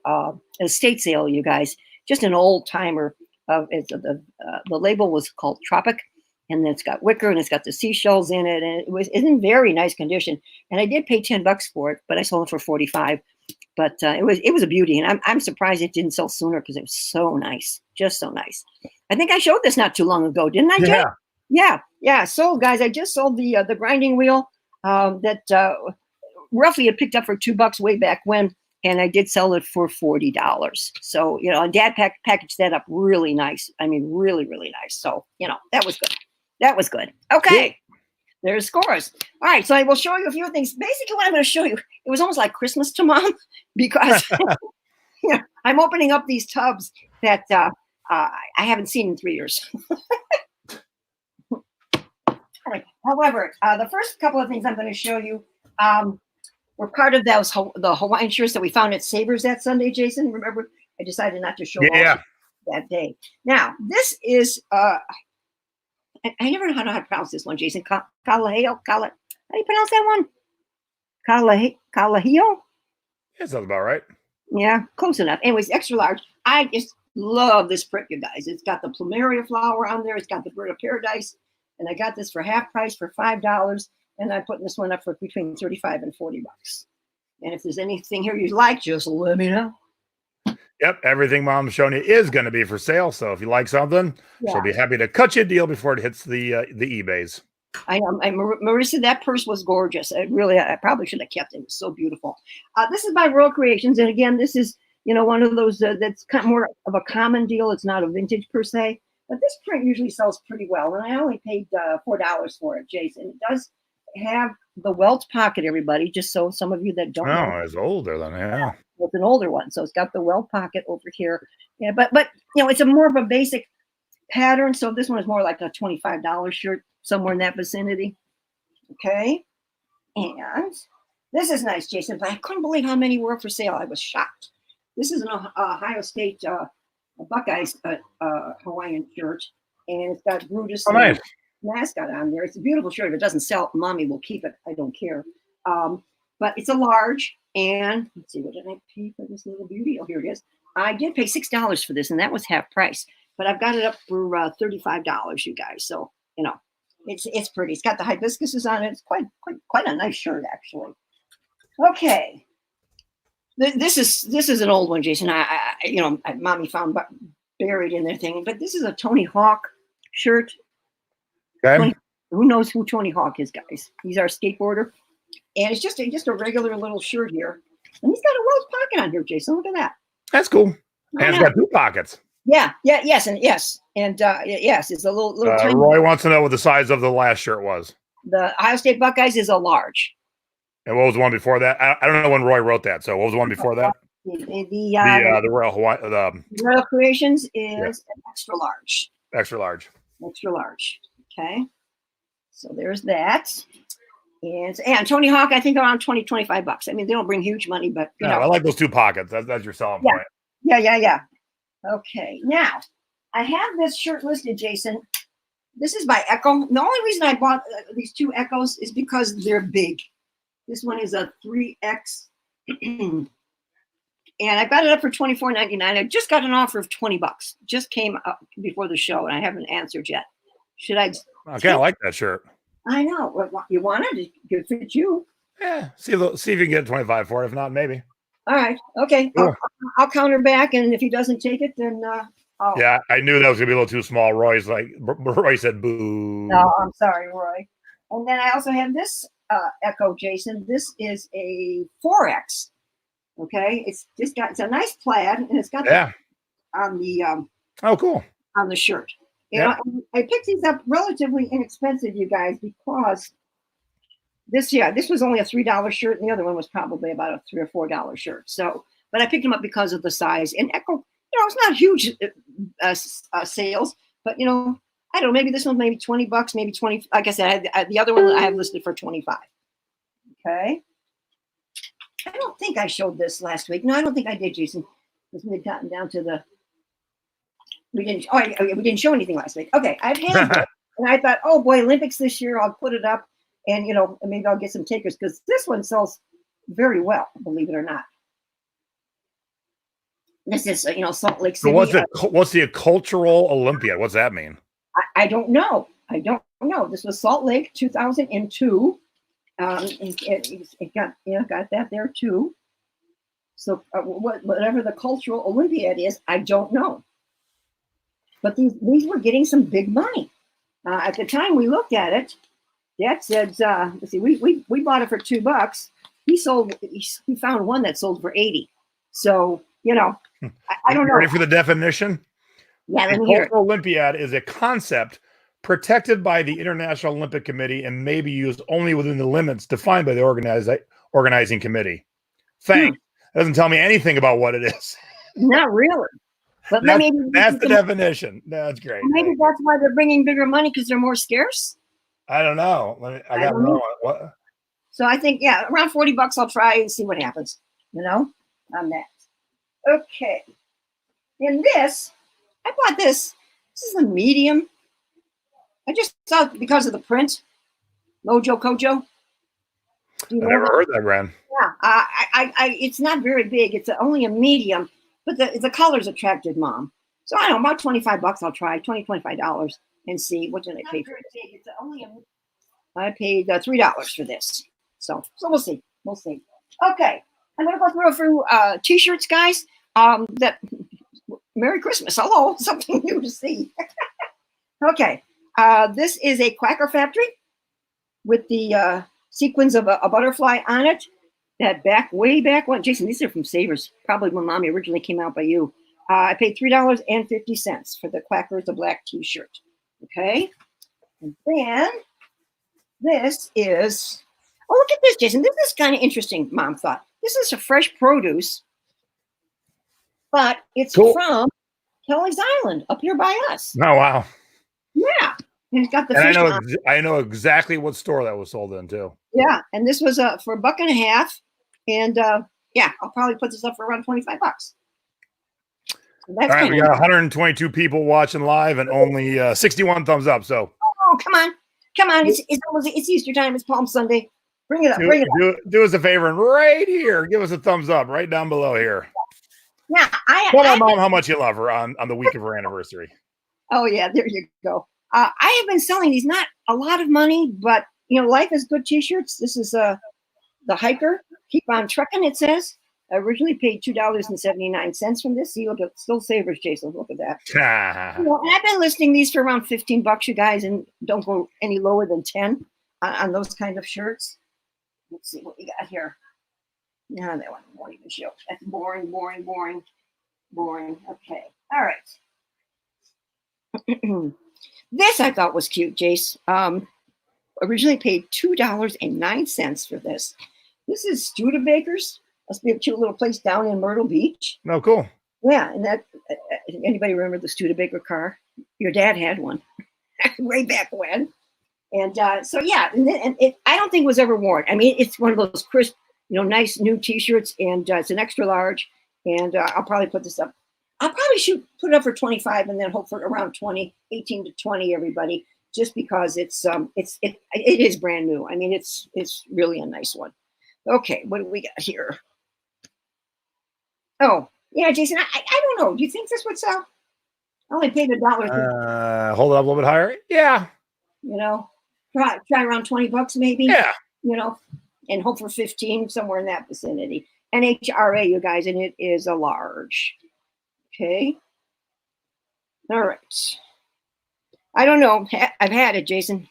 B: estate sale, you guys. Just an old timer. The label was called Tropic, and then it's got wicker and it's got the seashells in it, and it's in very nice condition. And I did pay $10 for it, but I sold it for $45. But it was a beauty, and I'm surprised it didn't sell sooner because it was so nice, just so nice. I think I showed this not too long ago, didn't I, Jay? Yeah. So, guys, I just sold the grinding wheel that roughly had picked up for $2 way back when, and I did sell it for $40. So, and Dad packaged that up really nice. I mean, really, really nice. So, that was good. Okay. There's scores. All right, so I will show you a few things. Basically, what I'm going to show you, it was almost like Christmas to Mom because I'm opening up these tubs that I haven't seen in 3 years. All right. However, the first couple of things I'm going to show you were part of those the Hawaiian shirts that we found at Savers that Sunday, Jason. Remember, I decided not to show all that day. Now, this is I never know how to pronounce this one, Jason. Kalaheo? How do you pronounce that one? Kalaheo?
A: That sounds about right.
B: Yeah, close enough. Anyways, extra large. I just love this print, you guys. It's got the plumeria flower on there. It's got the bird of paradise. And I got this for half price for $5. And I'm putting this one up for between $35 and $40. And if there's anything here you like, just let me know.
A: Yep, everything Mom's showing you is going to be for sale. So if you like something, she'll be happy to cut you a deal before it hits the eBays.
B: I know, Marissa, that purse was gorgeous. I probably should have kept it. It was so beautiful. This is by Royal Creations, and again, this is one of those that's kind of more of a common deal. It's not a vintage per se, but this print usually sells pretty well. And I only paid $4 for it, Jason. It does have the welt pocket, everybody. Just so some of you that don't know,
A: it's older than
B: it's an older one, so it's got the welt pocket over here. Yeah, but it's a more of a basic pattern. So this one is more like a $25 shirt, somewhere in that vicinity. Okay, and this is nice, Jason. But I couldn't believe how many were for sale. I was shocked. This is an Ohio State Buckeyes Hawaiian shirt, and it's got Brutus mascot on there. It's a beautiful shirt. If it doesn't sell, Mommy will keep it. I don't care. But it's a large. And let's see, what did I pay for this little beauty? Oh, here it is. I did pay $6 for this, and that was half price. But I've got it up for $35, you guys. So it's pretty. It's got the hibiscuses on it. It's quite a nice shirt, actually. Okay, this is an old one, Jason. Mommy found buried in their thing. But this is a Tony Hawk shirt.
A: Okay.
B: Who knows who Tony Hawk is, guys? He's our skateboarder. And it's just a regular little shirt here. And he's got a Wells pocket on here, Jason. Look at that.
A: That's cool. And it's got 2 pockets.
B: Yes. And yes, it's a little tiny.
A: Roy wants to know what the size of the last shirt was.
B: The Ohio State Buckeyes is a large.
A: And what was the one before that? I don't know when Roy wrote that. So what was the one before that? The Royal Hawaii.
B: Royal Creations is an extra large.
A: Extra large.
B: Extra large. Okay. So there's that. And Tony Hawk, I think around $20-25. I mean, they don't bring huge money, but
A: I like those 2 pockets. That's your selling point.
B: Yeah. Okay, now I have this shirt listed, Jason. This is by Echo. The only reason I bought these 2 Echoes is because they're big. This one is a 3X, and I got it up for $24.99. I just got an offer of $20. Just came up before the show, and I haven't answered yet. Should I?
A: I kind of like that shirt.
B: I know. You want it? It fit you.
A: Yeah. See if you can get 25 for it. If not, maybe.
B: All right. Okay. Cool. I'll counter back, and if he doesn't take it, then I'll.
A: Yeah, I knew that was gonna be a little too small. Roy said, "Boo."
B: No, I'm sorry, Roy. And then I also have this Echo, Jason. This is a 4X. Okay, it's a nice plaid, and it's got on the
A: cool
B: on the shirt. I picked these up relatively inexpensive, you guys, because this was only a $3 shirt, and the other one was probably about a $3 or $4 shirt. So, but I picked them up because of the size. And Echo, it's not huge sales, but I don't know, maybe this one maybe $20, maybe 20. Like I said, the other one I have listed for 25. Okay. I don't think I showed this last week. No, I don't think I did, Jason. Because we had gotten down to the. We didn't show anything last week. Okay, I've had it, and I thought, oh boy, Olympics this year, I'll put it up, and maybe I'll get some takers because this one sells very well, believe it or not. This is Salt Lake City.
A: So what's the cultural Olympiad? What's that mean?
B: I don't know. This was Salt Lake 2002. It got that there too. So whatever the cultural Olympiad is, I don't know. But these were getting some big money. At the time we looked at it, Dad said, let's see, we bought it for $2. He found one that sold for 80. So, I don't know.
A: Ready for the definition?
B: Yeah, let me
A: hear it. Olympiad is a concept protected by the International Olympic Committee and may be used only within the limits defined by the organizing committee. Thanks. Doesn't tell me anything about what it is.
B: Not really. But
A: that's the definition. That's great.
B: Maybe that's why they're bringing bigger money, because they're more scarce.
A: I don't know. I got no what.
B: So I think, yeah, around $40 I'll try and see what happens, on that. Okay. And this, I bought this. This is a medium. I just saw it because of the print. Mojo Kojo.
A: I never heard that brand.
B: Yeah. It's not very big. It's only a medium, but the colors attracted Mom. So I don't know, about $25 I'll try, $25 and see. What did I pay for it? It's only I paid $3 for this. So we'll see. We'll see. Okay. I'm going to go through a few t-shirts, guys. Merry Christmas. Hello. Something new to see. Okay. This is a Quacker Factory with the sequins of a butterfly on it. That way back when, Jason, these are from Savers, probably when Mommy originally came out by you. I paid $3.50 for the Quackers, the black t-shirt. Okay. And then this is, oh, look at this, Jason. This is kind of interesting, Mom thought. This is a fresh produce, but it's from Kelly's Island up here by us.
A: Oh, wow.
B: Yeah. And it's got the
A: fish
B: on.
A: I know exactly what store that was sold in, too.
B: Yeah. And this was for $1.50. And yeah, I'll probably put this up for around $25. So
A: all right, we got 122 people watching live and only 61 thumbs up. So,
B: oh, come on, it's Easter time. It's Palm Sunday. Bring it up.
A: Do us a favor and right here, give us a thumbs up right down below here.
B: Yeah,
A: tell my mom how much you love her on the week of her anniversary.
B: Oh yeah, there you go. I have been selling these, not a lot of money, but life is good t-shirts. This is the hiker. Keep on trucking, it says. I originally paid $2.79 from this. See, look, it's still Savers, Jason. Look at that. And I've been listing these for around $15, you guys, and don't go any lower than 10 on those kind of shirts. Let's see what we got here. No, that one won't even show. That's boring. Okay. All right. This I thought was cute, Jace. Originally paid $2.09 for this. This is Studebaker's. Must be a cute little place down in Myrtle Beach.
A: Oh, cool.
B: Yeah, and that anybody remember the Studebaker car? Your dad had one way back when. And so yeah, and it I don't think was ever worn. I mean, it's one of those crisp, nice new t-shirts, and it's an extra large. And I'll probably put this up. I'll probably put it up for 25 and then hope for around 20, 18 to 20, everybody, just because it is brand new. I mean, it's really a nice one. Okay, what do we got here? Oh, yeah, Jason, I don't know. Do you think this would sell? I only paid $1.
A: Hold it up a little bit higher. Yeah.
B: Try around $20 maybe.
A: Yeah.
B: And hope for 15, somewhere in that vicinity. NHRA, you guys, and it is a large. Okay. All right. I don't know. I've had it, Jason.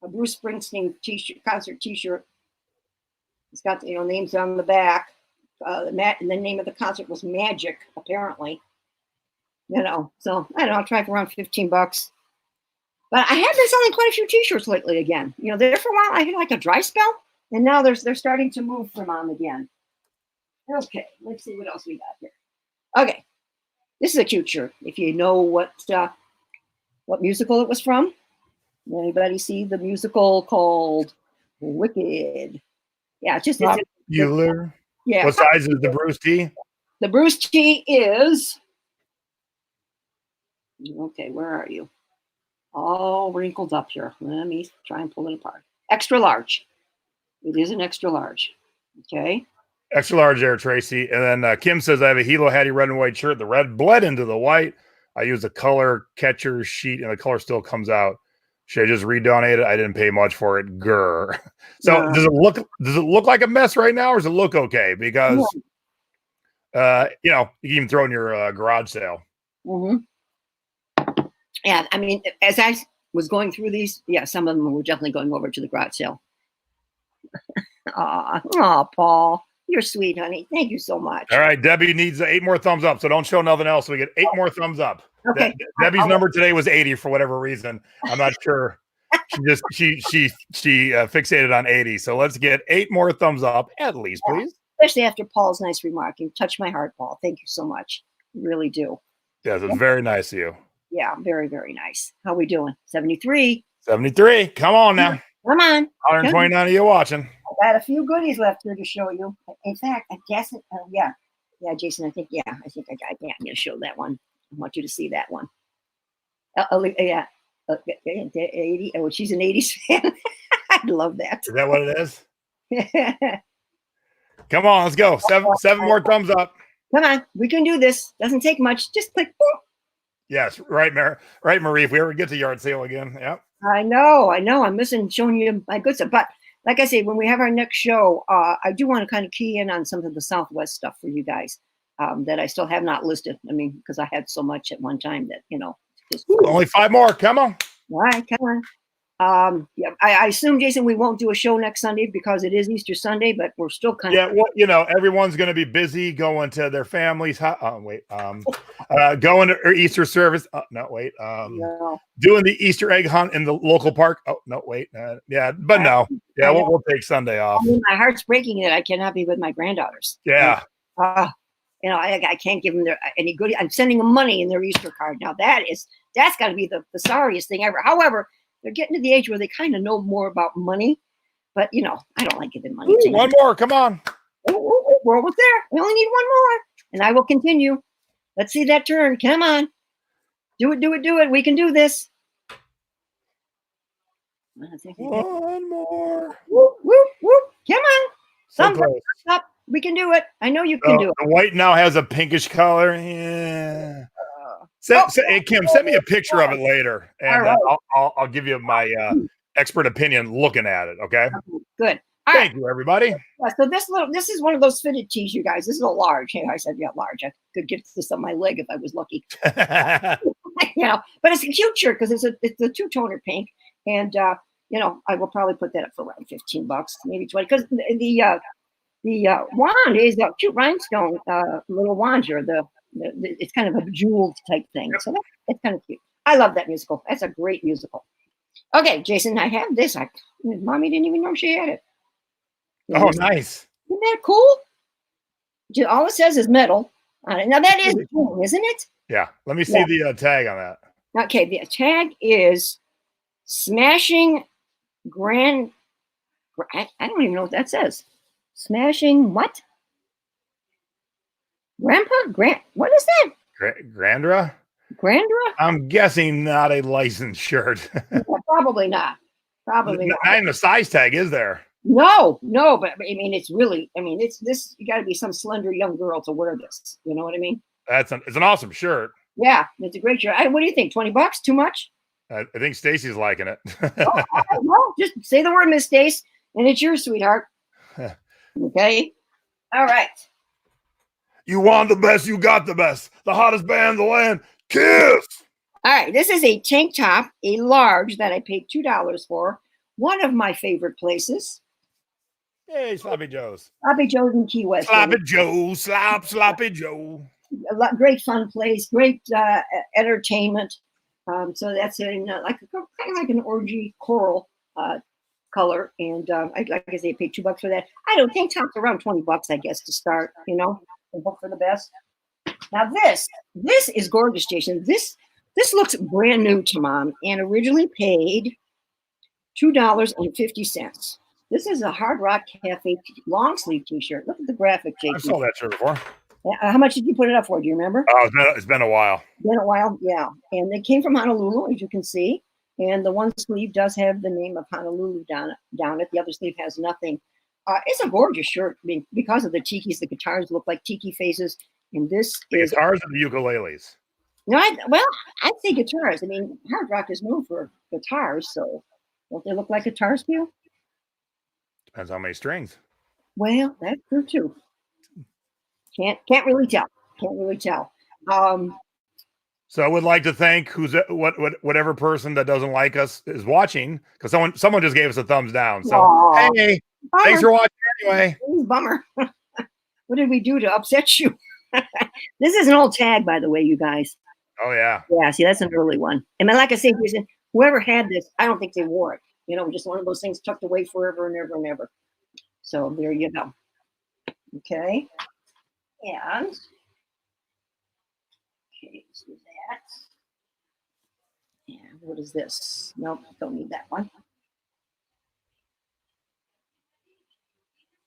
B: A Bruce Springsteen t-shirt, concert t-shirt. It's got names on the back. And the name of the concert was Magic, apparently. So I don't know. I'll try for around $15. But I have been selling quite a few t-shirts lately again. There for a while I had like a dry spell, and now they're starting to move for Mom again. Okay, let's see what else we got here. Okay, this is a cute shirt. If you know what musical it was from, anybody see the musical called Wicked? Yeah, it's just
A: Bueller. Yeah. What size is the Bruce T?
B: The Bruce T is, okay, where are you? All wrinkled up here. Let me try and pull it apart. Extra large. It is an extra large. Okay.
A: Extra large there, Tracy. And then Kim says, I have a Hilo Hattie red and white shirt. The red bled into the white. I used a color catcher sheet and the color still comes out. Should I just redonate it? I didn't pay much for it. Grr. So does it look like a mess right now, or does it look okay? Because you can even throw it in your garage sale.
B: Mm-hmm. Yeah, I mean, as I was going through these, yeah, some of them were definitely going over to the garage sale. Aw, Paul, you're sweet, honey. Thank you so much.
A: All right, Debbie needs 8 more thumbs up, so don't show nothing else. So we get 8 more thumbs up.
B: Okay.
A: Debbie's number today was 80 for whatever reason. I'm not sure. She fixated on 80. So let's get 8 more thumbs up at least, please.
B: Especially after Paul's nice remark. You touched my heart, Paul. Thank you so much. You really do.
A: Yes, it's very nice of you.
B: Yeah, very, very nice. How we doing? 73.
A: 73. Come on now.
B: Come on.
A: 129 of you watching.
B: I got a few goodies left here to show you. In fact, I guess it. Yeah, Jason. I think I got. Yeah, I'm gonna show that one. I want you to see that one. Yeah. 80. Oh, she's an 80s fan. I love that.
A: Is that what it is? Come on, let's go. Seven more thumbs up.
B: Come on, we can do this. Doesn't take much. Just click. Boom.
A: Yes, right, Marie. If we ever get to yard sale again, yep.
B: I know. I'm missing showing you my good stuff. But like I say, when we have our next show, I do want to kind of key in on some of the Southwest stuff for you guys that I still have not listed. I mean, because I had so much at one time that, just
A: only 5 more. Come on.
B: All right, come on. Yeah, I assume, Jason, we won't do a show next Sunday because it is Easter Sunday, but we're still kind
A: of. Yeah, well, everyone's going to be busy going to their families. Going to Easter service. No. Doing the Easter egg hunt in the local park. Oh, no, wait. Yeah, but no. Yeah, we'll take Sunday off.
B: I mean, my heart's breaking that I cannot be with my granddaughters.
A: Yeah.
B: I can't give them any good. I'm sending them money in their Easter card. Now that's got to be the sorriest thing ever. However, they're getting to the age where they kind of know more about money, but I don't like giving money.
A: Ooh, one more, come on.
B: We're almost there. We only need one more, and I will continue. Let's see that turn. Come on, do it. We can do this.
A: One more.
B: Whoop, whoop, whoop. Come on.
A: So close.
B: Stop. We can do it. I know you can do it.
A: The white now has a pinkish color. Yeah. Hey, Kim, send me a picture of it later, and I'll give you my expert opinion looking at it. Okay.
B: Good.
A: Thank you, everybody.
B: Yeah, so this is one of those fitted tees, you guys. This is a large. Hey, I said large. I could get this on my leg if I was lucky. But it's a cute shirt because it's a 2-toner pink, and I will probably put that up for around $15, maybe 20, because the wand is a cute rhinestone little wand here. It's kind of a jeweled type thing. So it's kind of cute. I love that musical. That's a great musical. Okay, Jason, I have this. Mommy didn't even know she had it.
A: Oh, nice.
B: Isn't that cool? All it says is metal on it. Now that is cool, isn't it?
A: Yeah. Let me see the tag on that.
B: Okay, the tag is smashing grand. I don't even know what that says. Smashing what? What is that?
A: Grandra? I'm guessing not a licensed shirt.
B: Probably not. Not
A: even a size tag, is there?
B: No, but I mean, it's this, you got to be some slender young girl to wear this. You know what I mean?
A: It's an awesome shirt.
B: Yeah, it's a great shirt. What do you think? $20? Too much?
A: I think Stacy's liking it.
B: Well, just say the word, Miss Stace, and it's yours, sweetheart. Okay. All right.
A: You want the best, you got the best. The hottest band in the land. Kiss.
B: All right. This is a tank top, a large that I paid $2 for. One of my favorite places.
A: Hey, Sloppy Joe's.
B: Sloppy Joe's in Key West.
A: Sloppy Joe, Sloppy Joe.
B: Great fun place, great entertainment. So that's in kind of like an orangey coral color, and like I say, I paid $2 for that. I don't think tops around $20, I guess, to start. And hope for the best. Now this is gorgeous, Jason. This looks brand new to Mom, and originally paid $2.50. This is a Hard Rock Cafe long sleeve T-shirt. Look at the graphic, Jason.
A: I saw that shirt before.
B: How much did you put it up for? Do you remember?
A: Oh, it's been a while.
B: Yeah. And they came from Honolulu, as you can see. And the one sleeve does have the name of Honolulu down it. The other sleeve has nothing. It's a gorgeous shirt. I mean, because of the tikis, the guitars look like tiki faces. And this
A: the guitars or the ukuleles?
B: No, I say guitars. I mean, hard rock is known for guitars, so don't they look like guitars to you?
A: Depends how many strings.
B: Well, that's true too. Can't really tell.
A: So I would like to thank whatever person that doesn't like us is watching, because someone just gave us a thumbs down. So hey, bummer. Thanks for watching anyway.
B: Bummer. What did we do to upset you? This is an old tag, by the way, you guys.
A: Oh yeah.
B: Yeah, see, that's an early one. And like I say, Jason, whoever had this, I don't think they wore it. Just one of those things tucked away forever and ever and ever. So there you go. Okay. And okay, let's do that. And what is this? Nope, don't need that one.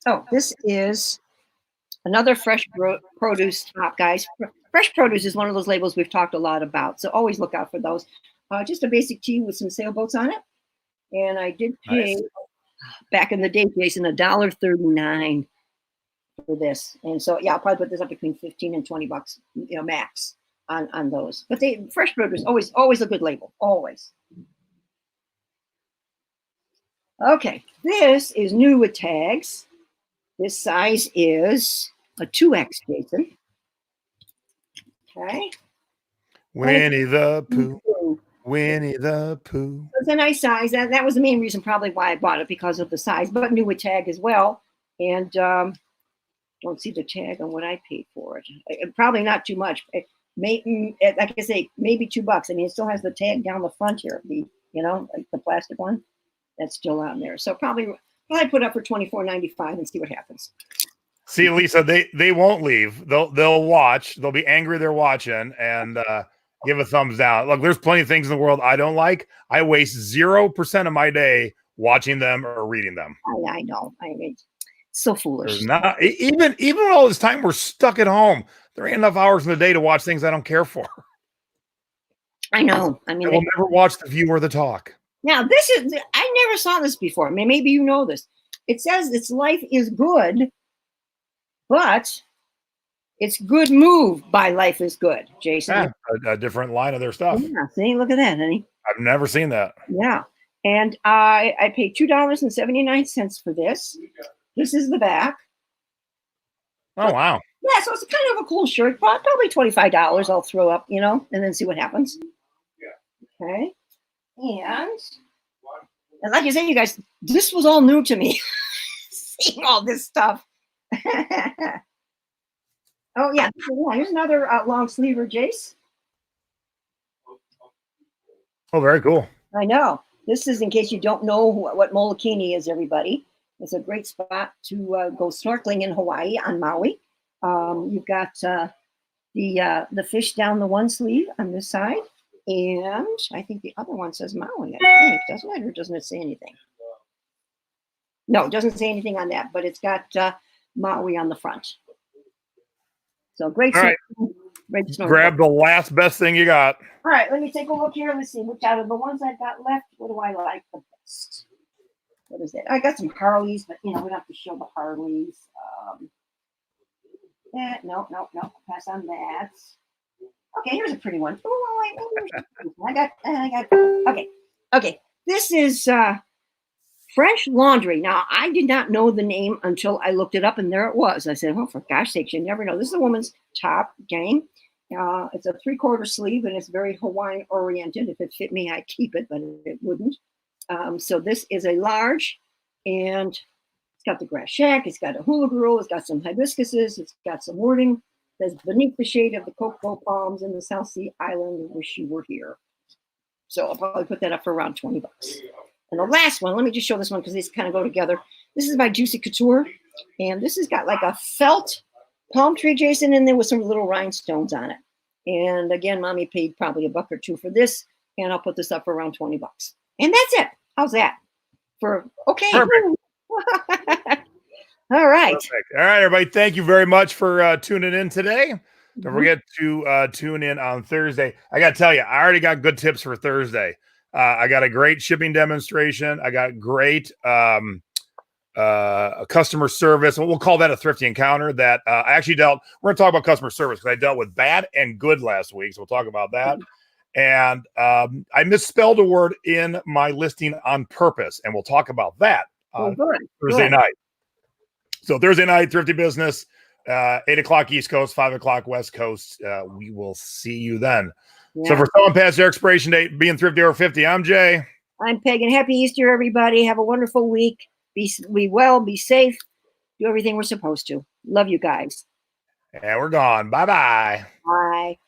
B: Oh, this is another fresh produce top, guys. Fresh produce is one of those labels we've talked a lot about, so always look out for those. Just a basic tee with some sailboats on it. And I did pay, back in the day, Jason, $1.39 for this. And so, yeah, I'll probably put this up between 15 and 20 bucks, max on those. But fresh produce, always a good label, always. Okay, this is new with tags. This size is a 2X, Jason. Okay.
A: Winnie the Pooh. Winnie the Pooh.
B: It's a nice size. That was the main reason probably why I bought it, because of the size, but new with tag as well. And don't see the tag on what I paid for it. Probably not too much. Like I say, maybe $2. I mean, it still has the tag down the front here, like the plastic one. That's still on there. So probably put up for $24.95 and see what happens.
A: See, Lisa, they won't leave. They'll watch. They'll be angry they're watching and give a thumbs down. Look, there's plenty of things in the world I don't like. I waste 0% of my day watching them or reading them.
B: I know. I mean, so foolish.
A: There's not even with all this time we're stuck at home. There ain't enough hours in the day to watch things I don't care for.
B: I know. I mean,
A: I will never watch The View or The Talk.
B: Now, I never saw this before. I mean, maybe you know this. It says its life is good, but it's good moved by Life is Good, Jason.
A: Yeah, a different line of their stuff.
B: Yeah, see, look at that, honey.
A: I've never seen that.
B: Yeah. And I paid $2.79 for this. This is the back.
A: Oh, wow.
B: Yeah, so it's kind of a cool shirt. Probably $25 I'll throw up, and then see what happens. Okay. And like I said, you guys, this was all new to me. Seeing all this stuff. Oh, yeah. Here's another long sleever, Jace.
A: Oh, very cool.
B: I know. This is in case you don't know what Molokini is, everybody. It's a great spot to go snorkeling in Hawaii on Maui. You've got the fish down the one sleeve on this side. And I think the other one says Maui, I think. Doesn't it? Or doesn't it say anything? No, it doesn't say anything on that, but it's got Maui on the front. So great.
A: All right.
B: Great snorkel.
A: Grab the last best thing you got.
B: All right, let me take a look here. Let's see which out of the ones I've got left, what do I like the best? What is it? I got some Harleys, but we don't have to show the Harleys. No. Pass on that. Okay, here's a pretty one. I got. Okay. This is French Laundry. Now, I did not know the name until I looked it up, and there it was. I said, "Oh, for gosh sakes, you never know." This is a woman's top, gang. It's a 3/4 sleeve, and it's very Hawaiian oriented. If it fit me, I'd keep it, but it wouldn't. So this is a large, and it's got the grass shack. It's got a hula girl. It's got some hibiscuses. It's got some wording. It says, "Beneath the shade of the cocoa palms in the South Sea Island, wish you were here." So I'll probably put that up for around $20. And the last one, let me just show this one because these kind of go together. This is by Juicy Couture, and this has got like a felt palm tree, Jason, in there with some little rhinestones on it. And again, mommy paid probably $1 or $2 for this, and I'll put this up for around $20. And that's it. How's that? Okay.
A: Perfect.
B: All right.
A: Perfect. All right, everybody. Thank you very much for tuning in today. Don't forget to tune in on Thursday. I got to tell you, I already got good tips for Thursday. I got a great shipping demonstration. I got great customer service. We'll call that a thrifty encounter that I actually dealt. We're going to talk about customer service because I dealt with bad and good last week. So we'll talk about that. And I misspelled a word in my listing on purpose. And we'll talk about that on Thursday night. So Thursday night, Thrifty Business, 8 o'clock East Coast, 5 o'clock West Coast. We will see you then. Yeah. So for someone past their expiration date, being thrifty over 50, I'm Jay.
B: I'm Peg, and happy Easter, everybody. Have a wonderful week. Be well, be safe, do everything we're supposed to. Love you guys.
A: And we're gone. Bye-bye.
B: Bye.